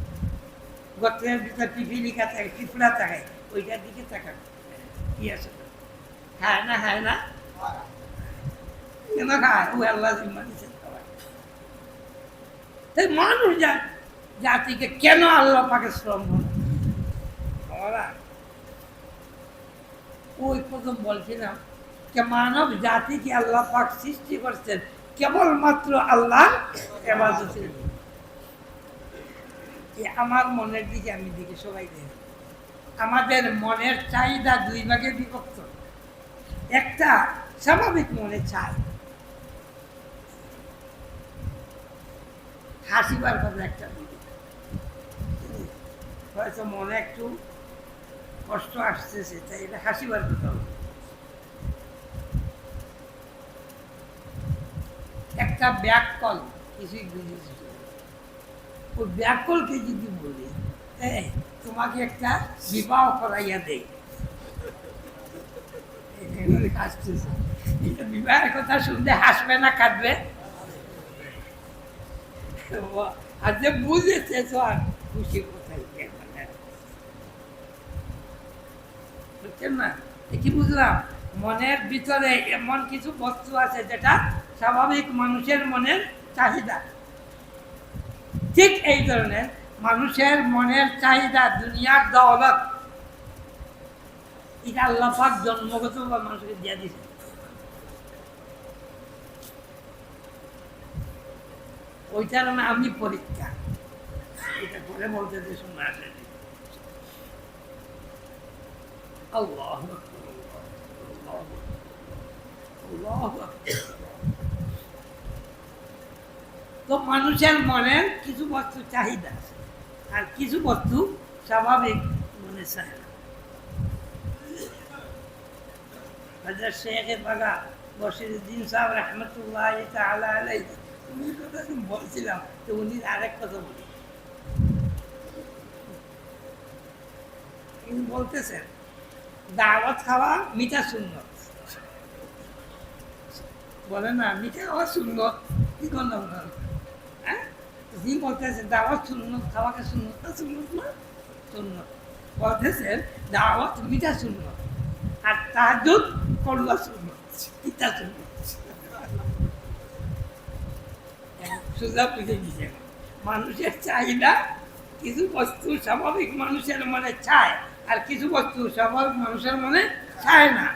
গর্তের ভিতরে পিপিলিকা থাকে, পিঁপড়া থাকে, ওইটার দিকে তাকান, কি আছে? খায় না, খায় না? কেন খায়? ও আল্লাহ জিম্মা দিয়েছেন খাওয়ায়। তাই মানুষ জাতিকে কেন আল্লাহ পাকে শ্রম বলা? ওই প্রথম বলছিলাম যে মানব জাতিকে আল্লাহ পাক সৃষ্টি করছেন কেবলমাত্র আল্লাহ ইবাদতের জন্য। আমার মনের দিকে আমি দেখি, সবাই দেখি, আমাদের মনের চাহিদা দুই ভাগে বিভক্ত। একটা স্বাভাবিক মনে চায়, হাসিবার কথা একটা দিকে, হয়তো মনে একটু কষ্ট আসতেছে, তাই এটা হাসিবার কথা হবে। একটা ব্যাককল, কিছুই বুঝেছি, ওই ব্যাককলকে যদি বলি তোমাকে একটা বিবাহ করাইয়া দেয়, হাসতেছে, বিবাহের কথা শুনতে হাসবে না কাঁদবে? আর যে বুঝেছে তো আর খুশি কোথায়, বুঝছেন না? কি বুঝলাম? মনের ভিতরে এমন কিছু বস্তু আছে যেটা স্বাভাবিক মানুষের মনের চাহিদা। ঠিক এই ধরনের মানুষের মনের চাহিদা, দুনিয়ার দৌলত, এটা আল্লাহ পাক জন্মগত বা মানুষকে দিয়ে দিছে। ওইটার আমি পরীক্ষা, এটা করে বলতে যে শোনা আসে। আল্লাহ তো মানুষের মনের কিছু বস্তু চাহিদা আছে, আর কিছু বস্তু স্বাভাবিক মনে চায় না। হযরত শেখ বাগা বশিরউদ্দিন সাহেব রহমতুল্লাহ তাআলা আলাইহি, উনি কথা বলছিলাম, তো উনি আরেক কথা বলি, তিনি বলতেছেন দাওয়াত খাওয়া মিঠা সুন্নত, বলে না মিঠা খাওয়া সুন্নত, কি করলাম? হ্যাঁ, তিনি বলতেছেন দাওয়াত সুন্নত, খাওয়াকে সুন্নত না, সুন্নত না, সুন্নত। বলতেছেন দাওয়াত মিঠা সুন্নত, আর তাহাজ্জুদ করলা সুন্নত, মিঠা সুন্নত। সোজা বুঝে দিয়েছেন, মানুষের চাহিদা কিছু বস্তু স্বাভাবিক মানুষের মনে চায়, আর কিছু বস্তু স্বাভাবিক মানুষের মনে চায় না।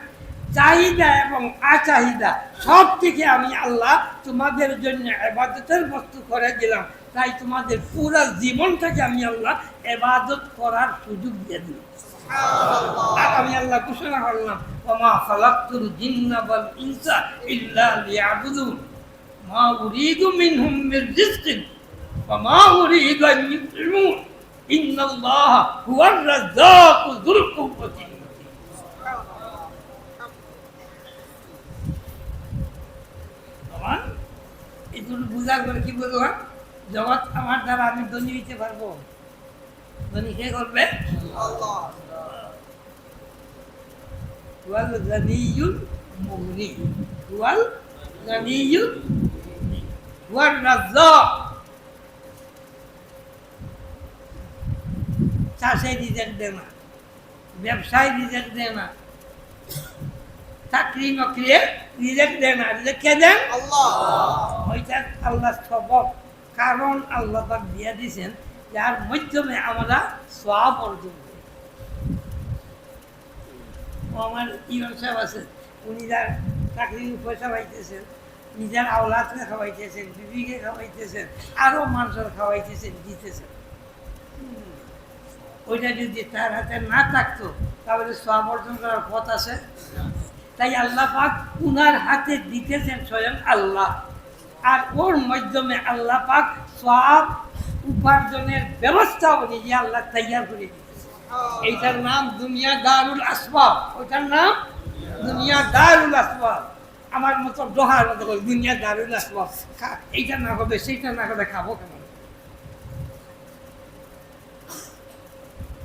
চাহিদা এবং আচাহিদা সব থেকে আমি আল্লাহ তোমাদের জন্য ইবাদতের বস্তু করে দিলাম, তাই তোমাদের পুরো জীবনটাকে আমি আল্লাহ ইবাদত করার সুযোগ দিয়ে দিলাম। আর আমি আল্লাহ ঘোষণা করলাম, ওমা খালাকতুল জিন্না ওয়াল ইনসা ইল্লা লিয়াবুদুন মা উরিদু মিনহুম মির রিজকিন ওয়া মা উরিদু আন ইউতঈমুন ইন্নাল্লাহা হুয়ার রাজ্জাকু যুল কুওয়াতিল মাতিন। আমার এগুলো বুঝার পরে কি বললাম, জগৎ আমার দ্বারা আমি ধনী হইতে পারবো? ধনী কে করবে? আল্লাহ। হুয়াল গানিয়ুল মুগনি, হুয়াল গানিয়ুল হুয়ার রাজ্জাক। চাষে রিজেক্ট দেয় না, ব্যবসায় রিজেক্ট দেয় না, চাকরি নকরি রিজেক্ট দেয় না। রিজেক্ট কে দেন? আল্লাহ। ওইটা আল্লাহ সবব, কারণ আল্লাহ পাক দিয়ে দিয়েছেন যার মাধ্যমে আমরা সওয়াব অর্জন করি। আমার ইমাম সাহেব আছেন, উনি যার চাকরির পয়সা পাইতেছেন, নিজের আওলাদকে খাওয়াইতেছেন, বিবিকে খাওয়াইতেছেন, আরো মানুষের খাওয়াইতেছেন, দিতেছেন। ওইটা যদি তার হাতে না থাকতো তাহলে সওয়াব অর্জন করার পথ আছে? তাই আল্লাহ পাক উনার হাতে দিতেছেন স্বয়ং আল্লাহ, আর ওর মাধ্যমে আল্লাহ পাক সওয়াব উপার্জনের ব্যবস্থা নিজে আল্লাহ তৈয়ার করে দিতেছে। এইটার নাম দুনিয়া দারুল আসবাব। ওইটার নাম দুনিয়া দারুল আসবাব। আমার মতো দোহার মতো দুনিয়া দারুল আসবাব, এইটা না হবে সেইটা না করে খাবো কেমন?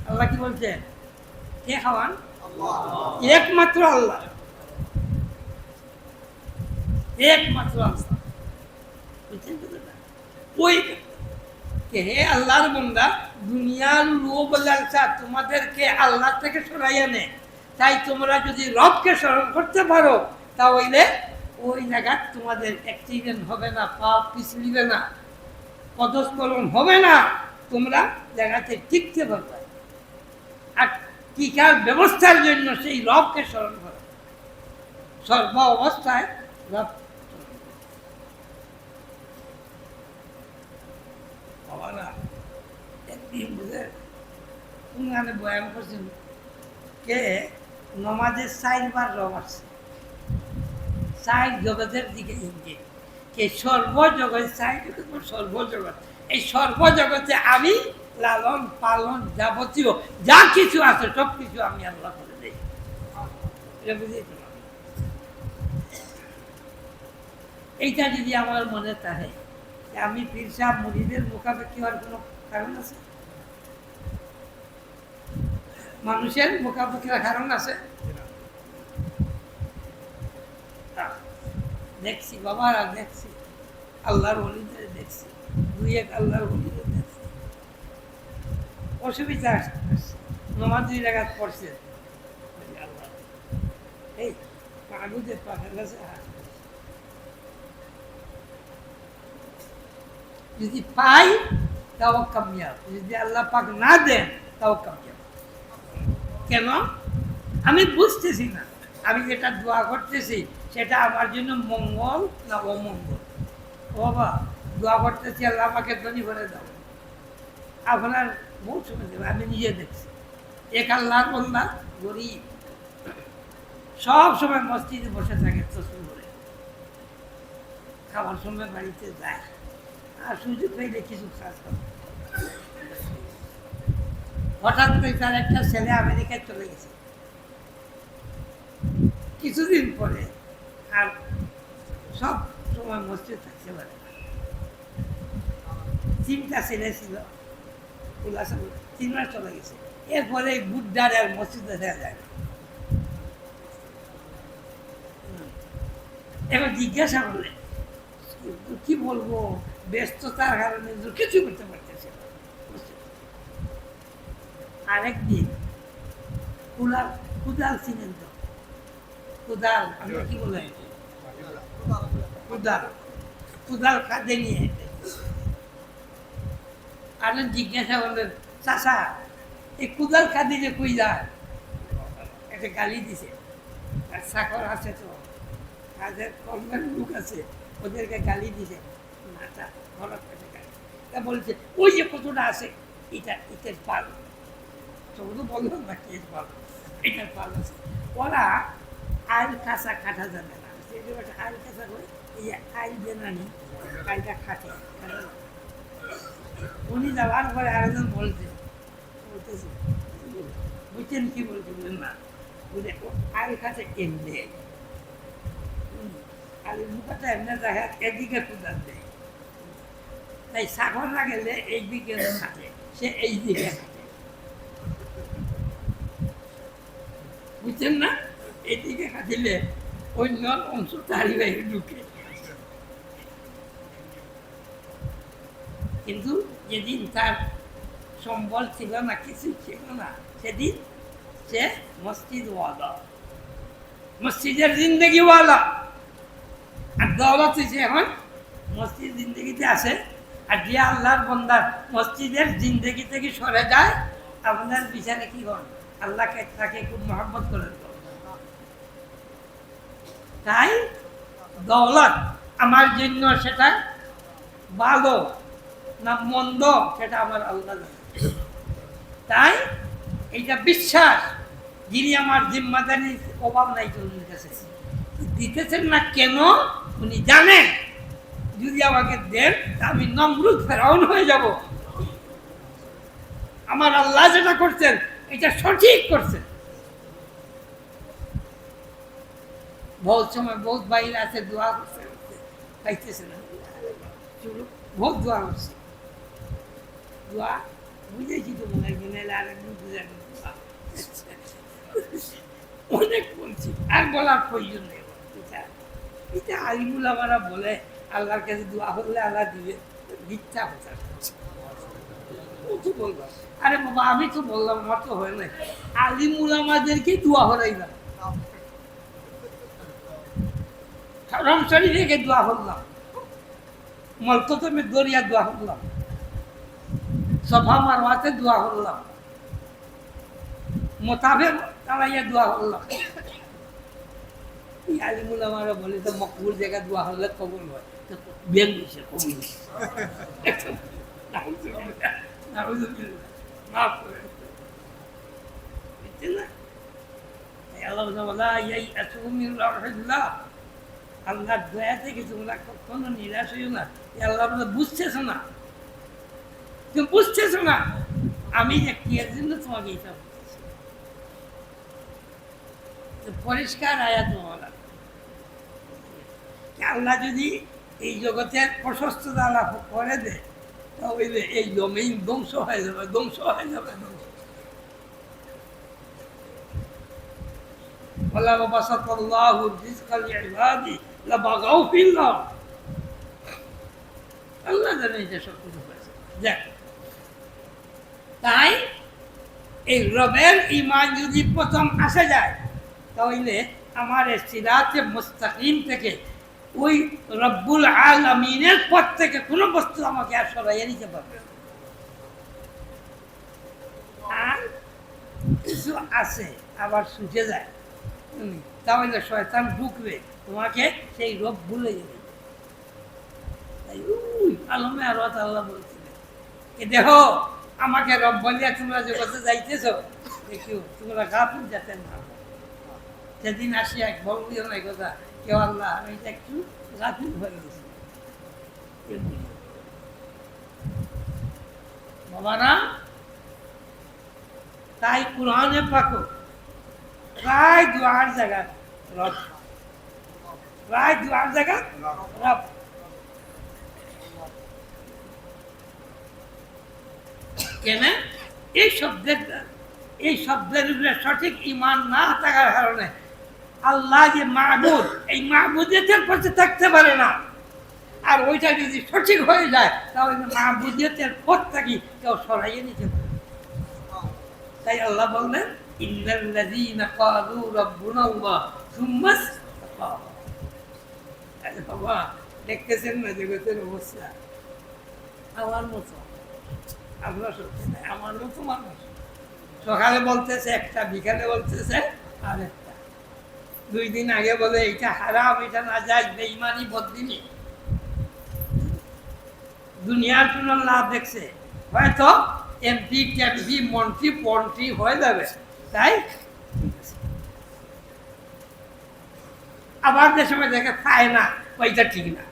আল্লাহ কি বলছেন? কে খাওয়ান? একমাত্র আল্লাহ, একমাত্র আল্লাহ। বুঝছেন কথাটা? ওই হে আল্লাহর বান্দা, দুনিয়ার লোভ লালসা তোমাদেরকে আল্লাহ থেকে সরাইয়া নেয়। তাই তোমরা যদি রবকে স্মরণ করতে পারো তাহলে ওই জায়গায় তোমাদের অ্যাক্সিডেন্ট হবে না, পা পিছলিবে না, পদস্খলন হবে না, তোমরা জায়গাতে টিকতে পারবে। আর টিকার ব্যবস্থার জন্য সেই রবকে স্মরণ করো, সর্ব অবস্থায় রব। একদিন বুঝে উনানে বয়ান করছেন কে নমাজের 4 বার রব আসছে, 4 জগতের দিকে ইঙ্গিত, কে সর্বজগৎ, 4 জগৎ সর্বজগৎ। এই সর্বজগতে আমি লালন পালন যাবতীয় যা কিছু আছে সব কিছু আমি আল্লাহ করে দেই। এটা বুঝেছি? এইটা যদি আমার মনে থাকে, আমি পীর সাহেব মুরিদের মুখাপেক্ষি হওয়ার কোনো কারণ আছে? মানুষের মুখাপেক্ষি হওয়ার কারণ আছে? দেখছি বাবারা, দেখছি আল্লাহর ওলিদের, দেখছি 2-1 আল্লাহর ওলিদের দেখছি। অসুবিধা আসছে, নমাজ 2 রাকাত পড়ছে, আল্লাহ এই মাহবুদের পাখের কাছে যদি পাই তাও কামিয়াব, যদি আল্লাহ পাক না দেন তাও কামিয়াব। কেন? আমি বুঝতেছি না আমি যেটা দোয়া করতেছি সেটা আমার জন্য মঙ্গল না অমঙ্গল। বাবা দোয়া করতেছি আল্লাহ আমাকে ধনী করে দাও, আপনার বহু সময় দেবে, আমি নিজে দেখছি। এক আল্লাহর বান্দা গরিব, সব সময় মসজিদে বসে থাকে তসবিহ করে, খাবার সময় বাড়িতে যায়, আর সুযোগ পাইলে কিছু কাজ করে। হঠাৎ করে তার একটা ছেলে আমেরিকায় চলে গেছে, কিছুদিন পরে আর সব সময় মসজিদ থাকতে পারে। 3টা ছেলে ছিল, 3 মাস চলে গেছে। এরপরে বুধবার আর মসজিদে দেখা যায় না। এখন জিজ্ঞাসা করলে কি বলবো, ব্যস্ততার কারণে কিছু করতে পারতেছে না। আরেকদিন কুদাল চিনেন তো? কুদাল আমরা কি বলে, কুদাল কাঁধে নিয়ে আর জিজ্ঞাসা করলেন চাচা এই কুদাল খাদি যে কই যায় একটা গালি দিছে আর চাকর আছে তো কাজের কর্মের লোক আছে ওদেরকে গালি দিছে মাথা ঘরত পেটে গালি তা বলছে ওই যে কতটা আছে এটা এটার পাল শুধু বললাম না কি পাল এটার পাল আছে ওরা আইল কাঁচা কাটা যাবে না সেই জন্য একটা আইল কাঁচা করে এই আইল দিয়ে নানি আইলটা খাটে উনি যাওয়ার পরে আরেকজন বলতেছে বুঝছেন কি বলছে বললেন না বলে আইল কাছে এমনি আর মুখটা এমনি দেখা এদিকে কুদার দেয় তাই সাগর না গেলে এইদিকে খাটে সে এই দিকে খাটে বুঝছেন না এদিকে খাটিলে অন্য অংশ তারই বাইরে ঢুকে কিন্তু যেদিন তার সম্বল ছিল না কিছু ছিল না সেদিন সে মসজিদ ওয়ালা মসজিদের জিন্দগি ওয়ালা আর দৌলত হয়েছে এখন মসজিদ জিন্দগিতে আসে আর যে আল্লাহর বন্দার মসজিদের জিন্দগি থেকে সরে যায় আপনার বিচারে কি হন আল্লাহকে তাকে খুব মহব্বত করে তাই দৌলত আমার জন্য সেটা ভালো না মন্দ সেটা আমার আল্লাহ জানে তাই এইটা বিশ্বাস যিনি আমার জিম্মাদারির অভাব নাই তো উনি কাছে দিতেছেন না কেন উনি জানেন যদি আমাকে দেন আমি নমরুদ ফেরাউন হয়ে যাব আমার আল্লাহ যেটা করছেন এটা সঠিক করছেন বহুত সময় বহুত বাইরে আছে দোয়া করছে পাইতেছে না বহুত দোয়া করছে দোয়া বুঝেছি তো মনে হয় কিনে আরেকদিন বুঝে অনেক বলছি আর বলার প্রয়োজন নেই এটা আলিমুল আমারা বলে আল্লাহর কাছে দোয়া করলে আল্লাহ দিবে মিথ্যা কথা বলবো আরে বাবা আমি তো বললাম আমার তো হয় নাই আলিমুল আমাদেরকে দোয়া হরাই না হারাম শরীফে দোয়া করলাম মলকতমে দরিয়া দোয়া করলাম সভা মারওয়াতে দোয়া করলাম মোতাবেক তালাইয়া দোয়া করলাম আলিমুল আমারা বলে তো মকবুল জায়গা দোয়া হলে কবুল হয় বেন দিছে কবুল আল্লাহ দয়া থেকে তোমরা কখনো নিরাশ হইও না আল্লাহ বুঝতেছ না তুমি বুঝতেছ না আমি যে কি এর জন্য তোমাকে এটা পরিষ্কার আয়াত বলা আল্লাহ যদি এই জগতের প্রশস্ততা লাভ করে দেয় তাহলে এই জমিন ধ্বংস হয়ে যাবে ধ্বংস হয়ে যাবে ولو بسط الله الرزق لعباده لبغوا في الارض আল্লাহ জানে যে সব কিছু হয়েছে দেখ তাই এই রবের ঈমান যদি প্রথম আসে যায় তাহলে আমার সিরাতে মুস্তাকিম থেকে ওই রব্বুল আলামিনের পথ থেকে কোনো বস্তু আমাকে আর সরাইয়ে নিতে পারবে আর কিছু আছে আবার ছুটে যায় তাহলে শয়তান ঢুকবে তোমাকে সেই রব ভুলে যাবে তাই আলমে আর আল্লাহ বলছিলেন দেখো আমাকে রব বলিয়া তোমরা জগতে যাইতেছ দেখিও তোমরা গাফিল যাতে না সেদিন আসি এক বলিও না কথা কেউ আল্লাহ আমি একটু গাফিল হয়ে গেছি বাবারা তাই কোরআনে পাকো প্রায় দুয়ার জায়গা রব প্রায় দুয়ার জায়গা রব কেন এই শব্দের উপরে সঠিক ঈমান না থাকার কারণে আল্লাহ যে মাহবুদ এই মাহবুদিয়তের পথে থাকতে পারে না আর ওইটা যদি সঠিক হয়ে যায় তাহলে মাহবুদিয়তের পথ থাকি কেউ সরাইয়ে নিতে পারে তাই আল্লাহ বললেন ইন্নাল্লাযীনা ক্বালু রাব্বুনাল্লাহ সুম্মা ইসতাকামু আরে বাবা দেখতেছেন না জগতের অবস্থা আমার মতো আপনার শক্তি নাই, আমার মতো মানুষ সকালে বলতেছে একটা, বিকালে বলতেছে আরেকটা। 2 দিন আগে বলে এটা হারাম, এটা না যায়, বেঈমানি বদদিনী। দুনিয়ার কোন লাভ দেখছে? হয়তো এমপি টেমপি মন্ত্রী পন্ত্রী হয়ে যাবে, তাই আবার যে সময় দেখে খায় না, ওইটা ঠিক না।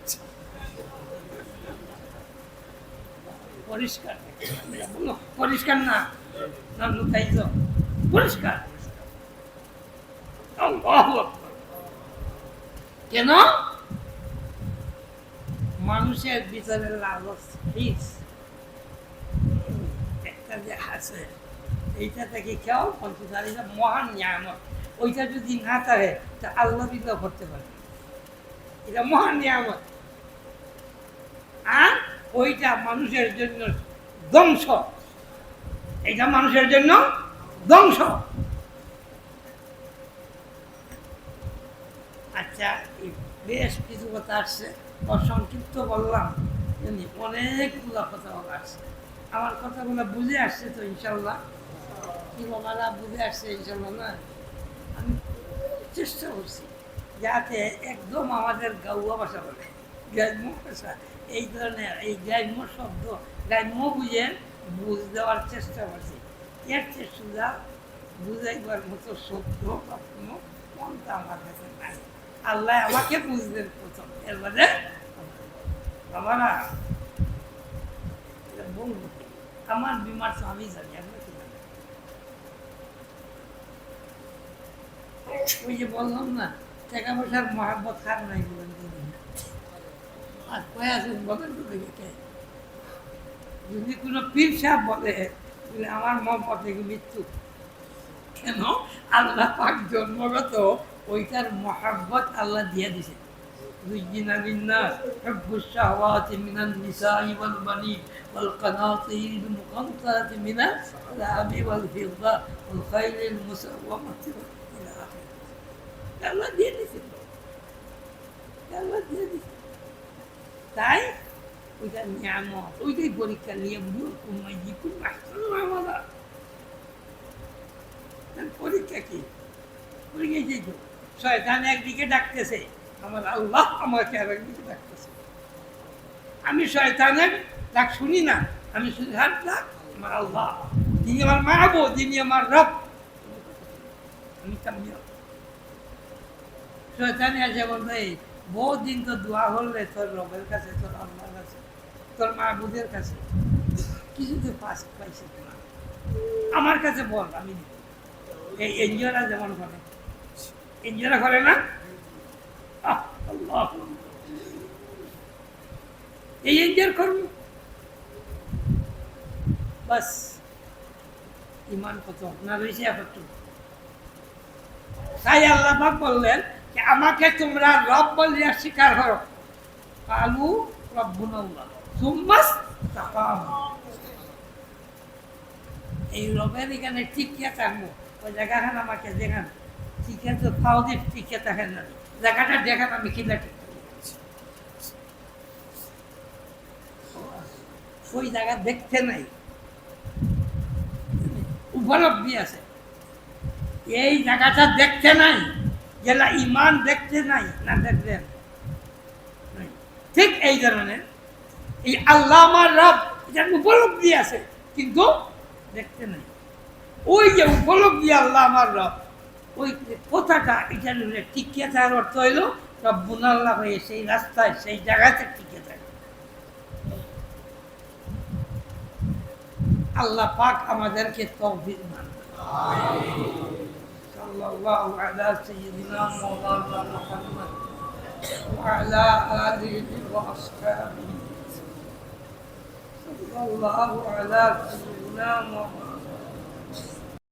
পরিষ্কার পরিষ্কার না, না লুকাইছ, পরিষ্কার। আল্লাহু আকবার। কেন? মানুষের ভিতরে লালচ একটা যে আছে, এইটা থেকে কেউ পঞ্চদারিটা মহান নিয়ামত। ওইটা যদি না থাকে তা আল্লাহ বিল্লাহ করতে পারে, এটা মহান নিয়ামত। আর ওইটা মানুষের জন্য ধ্বংস, এটা মানুষের জন্য ধ্বংস। আচ্ছা, বেশ কিছু কথা আসছে, সংক্ষিপ্ত বললাম, অনেকগুলো কথা বলা আসছে। আমার কথাগুলো বুঝে আসছে তো ইনশাল্লাহ? কি বাবারা বুঝে আসছে ইনশাল্লাহ? না, আমি চেষ্টা করছি যাতে একদম আমাদের গাউয়া ভাষা বলে, গ্রাম্য ভাষা, এই ধরনের এই গ্রাম্য শব্দ গ্রাম্য বুঝে বুঝ দেওয়ার চেষ্টা করছি। এর চেষ্টা বুঝাইবার মতো শব্দ বা কোনো মনটা আমার কাছে নাই। আল্লাহ আমাকে বুঝলেন প্রথম, এর বাদে বাবারা বলবো আমার বিমার তো আমি জানি, আপনার কি জানি? ওই যে বললাম না, টাকা পয়সার মহাব্বত খার নাই বলেন, আর কয়ে আছেন বলেন তো দেখে। যদি কোনো পীর সাহেব বলে আমার মহব্বত দেখে মৃত্যু, কেন? আল্লাহ পাক জন্মগত ওইটার মহাব্বত আল্লাহ দিয়ে দিছে। زين للناس حب الشهوات من النساء والبنين والقناطير المقنطرة من الذهب والفضة والخيل المسومة إلى آخره. আল্লাহ দিয়ে দিছে, আল্লাহ দিয়ে দিছে। তাই ওইটা নিয়ামত, ওইটাই পরীক্ষা নিয়ে পরীক্ষা কি? পরীক্ষা যে শয়তান একদিকে ডাকতেছে, আমার আল্লাহ আমাকে আর একদিকে ডাকতেছে। আমি শয়তানের ডাক শুনি না, আমি শুধু হাত ডাক আমার আল্লাহ, যিনি আমার মাহবুব, যিনি আমার রব। আমি শয়তানে এসে বলবে বহুত দিন তো দোয়া করলে তোর রবের কাছে, তোর আল্লাহর কাছে, তোর মাহবুবের কাছে, কিছু তো পাইছে না, আমার কাছে বল, আমি এই এনজিওরা যেমন করে, এনজিওরা করে না, আল্লাহ এই এনজিওর কর্ম বাস ইমান কত না রয়েছে এতটুকু। তাই আল্লাহ পাক বললেন যে আমাকে তোমরা রব বলিয়া স্বীকার করো। কালু রব্বুনাল্লাহ সুম্মাস তাকামু। এই রবের এখানে টিকিয়া থাকবো, ওই জায়গাখানে আমাকে দেখান, টিকিয়া তো পাও দিয়ে টিকিয়া থাকেন না, জায়গাটা দেখান আমি কিনা ঠিক ওই জায়গা দেখতে নাই, উপলব্ধি আছে। এই জায়গাটা দেখতে নাই, যেটা ইমান দেখতে নাই, না দেখলেন ঠিক এই ধরনের এই আল্লাহ আমার রব, এটার উপলব্ধি আছে কিন্তু দেখতে নাই। ওই যে উপলব্ধি আল্লাহ আমার রব, ওই কথাটা এটার টিকিয়ে থাকার অর্থ হইল রব্বুল আল্লাহ হয়ে সেই রাস্তায় সেই জায়গাতে টিকে থাকে। আল্লাহ পাক আমাদেরকে তৌফিক দান করুন। সাল্লাল্লাহু আলা সাইয়্যিদিনা মাওলানা মুহাম্মদ ওয়া আলা আলিহি ওয়া আসহাবিহি। সাল্লাল্লাহু আলা সাইয়্যিদিনা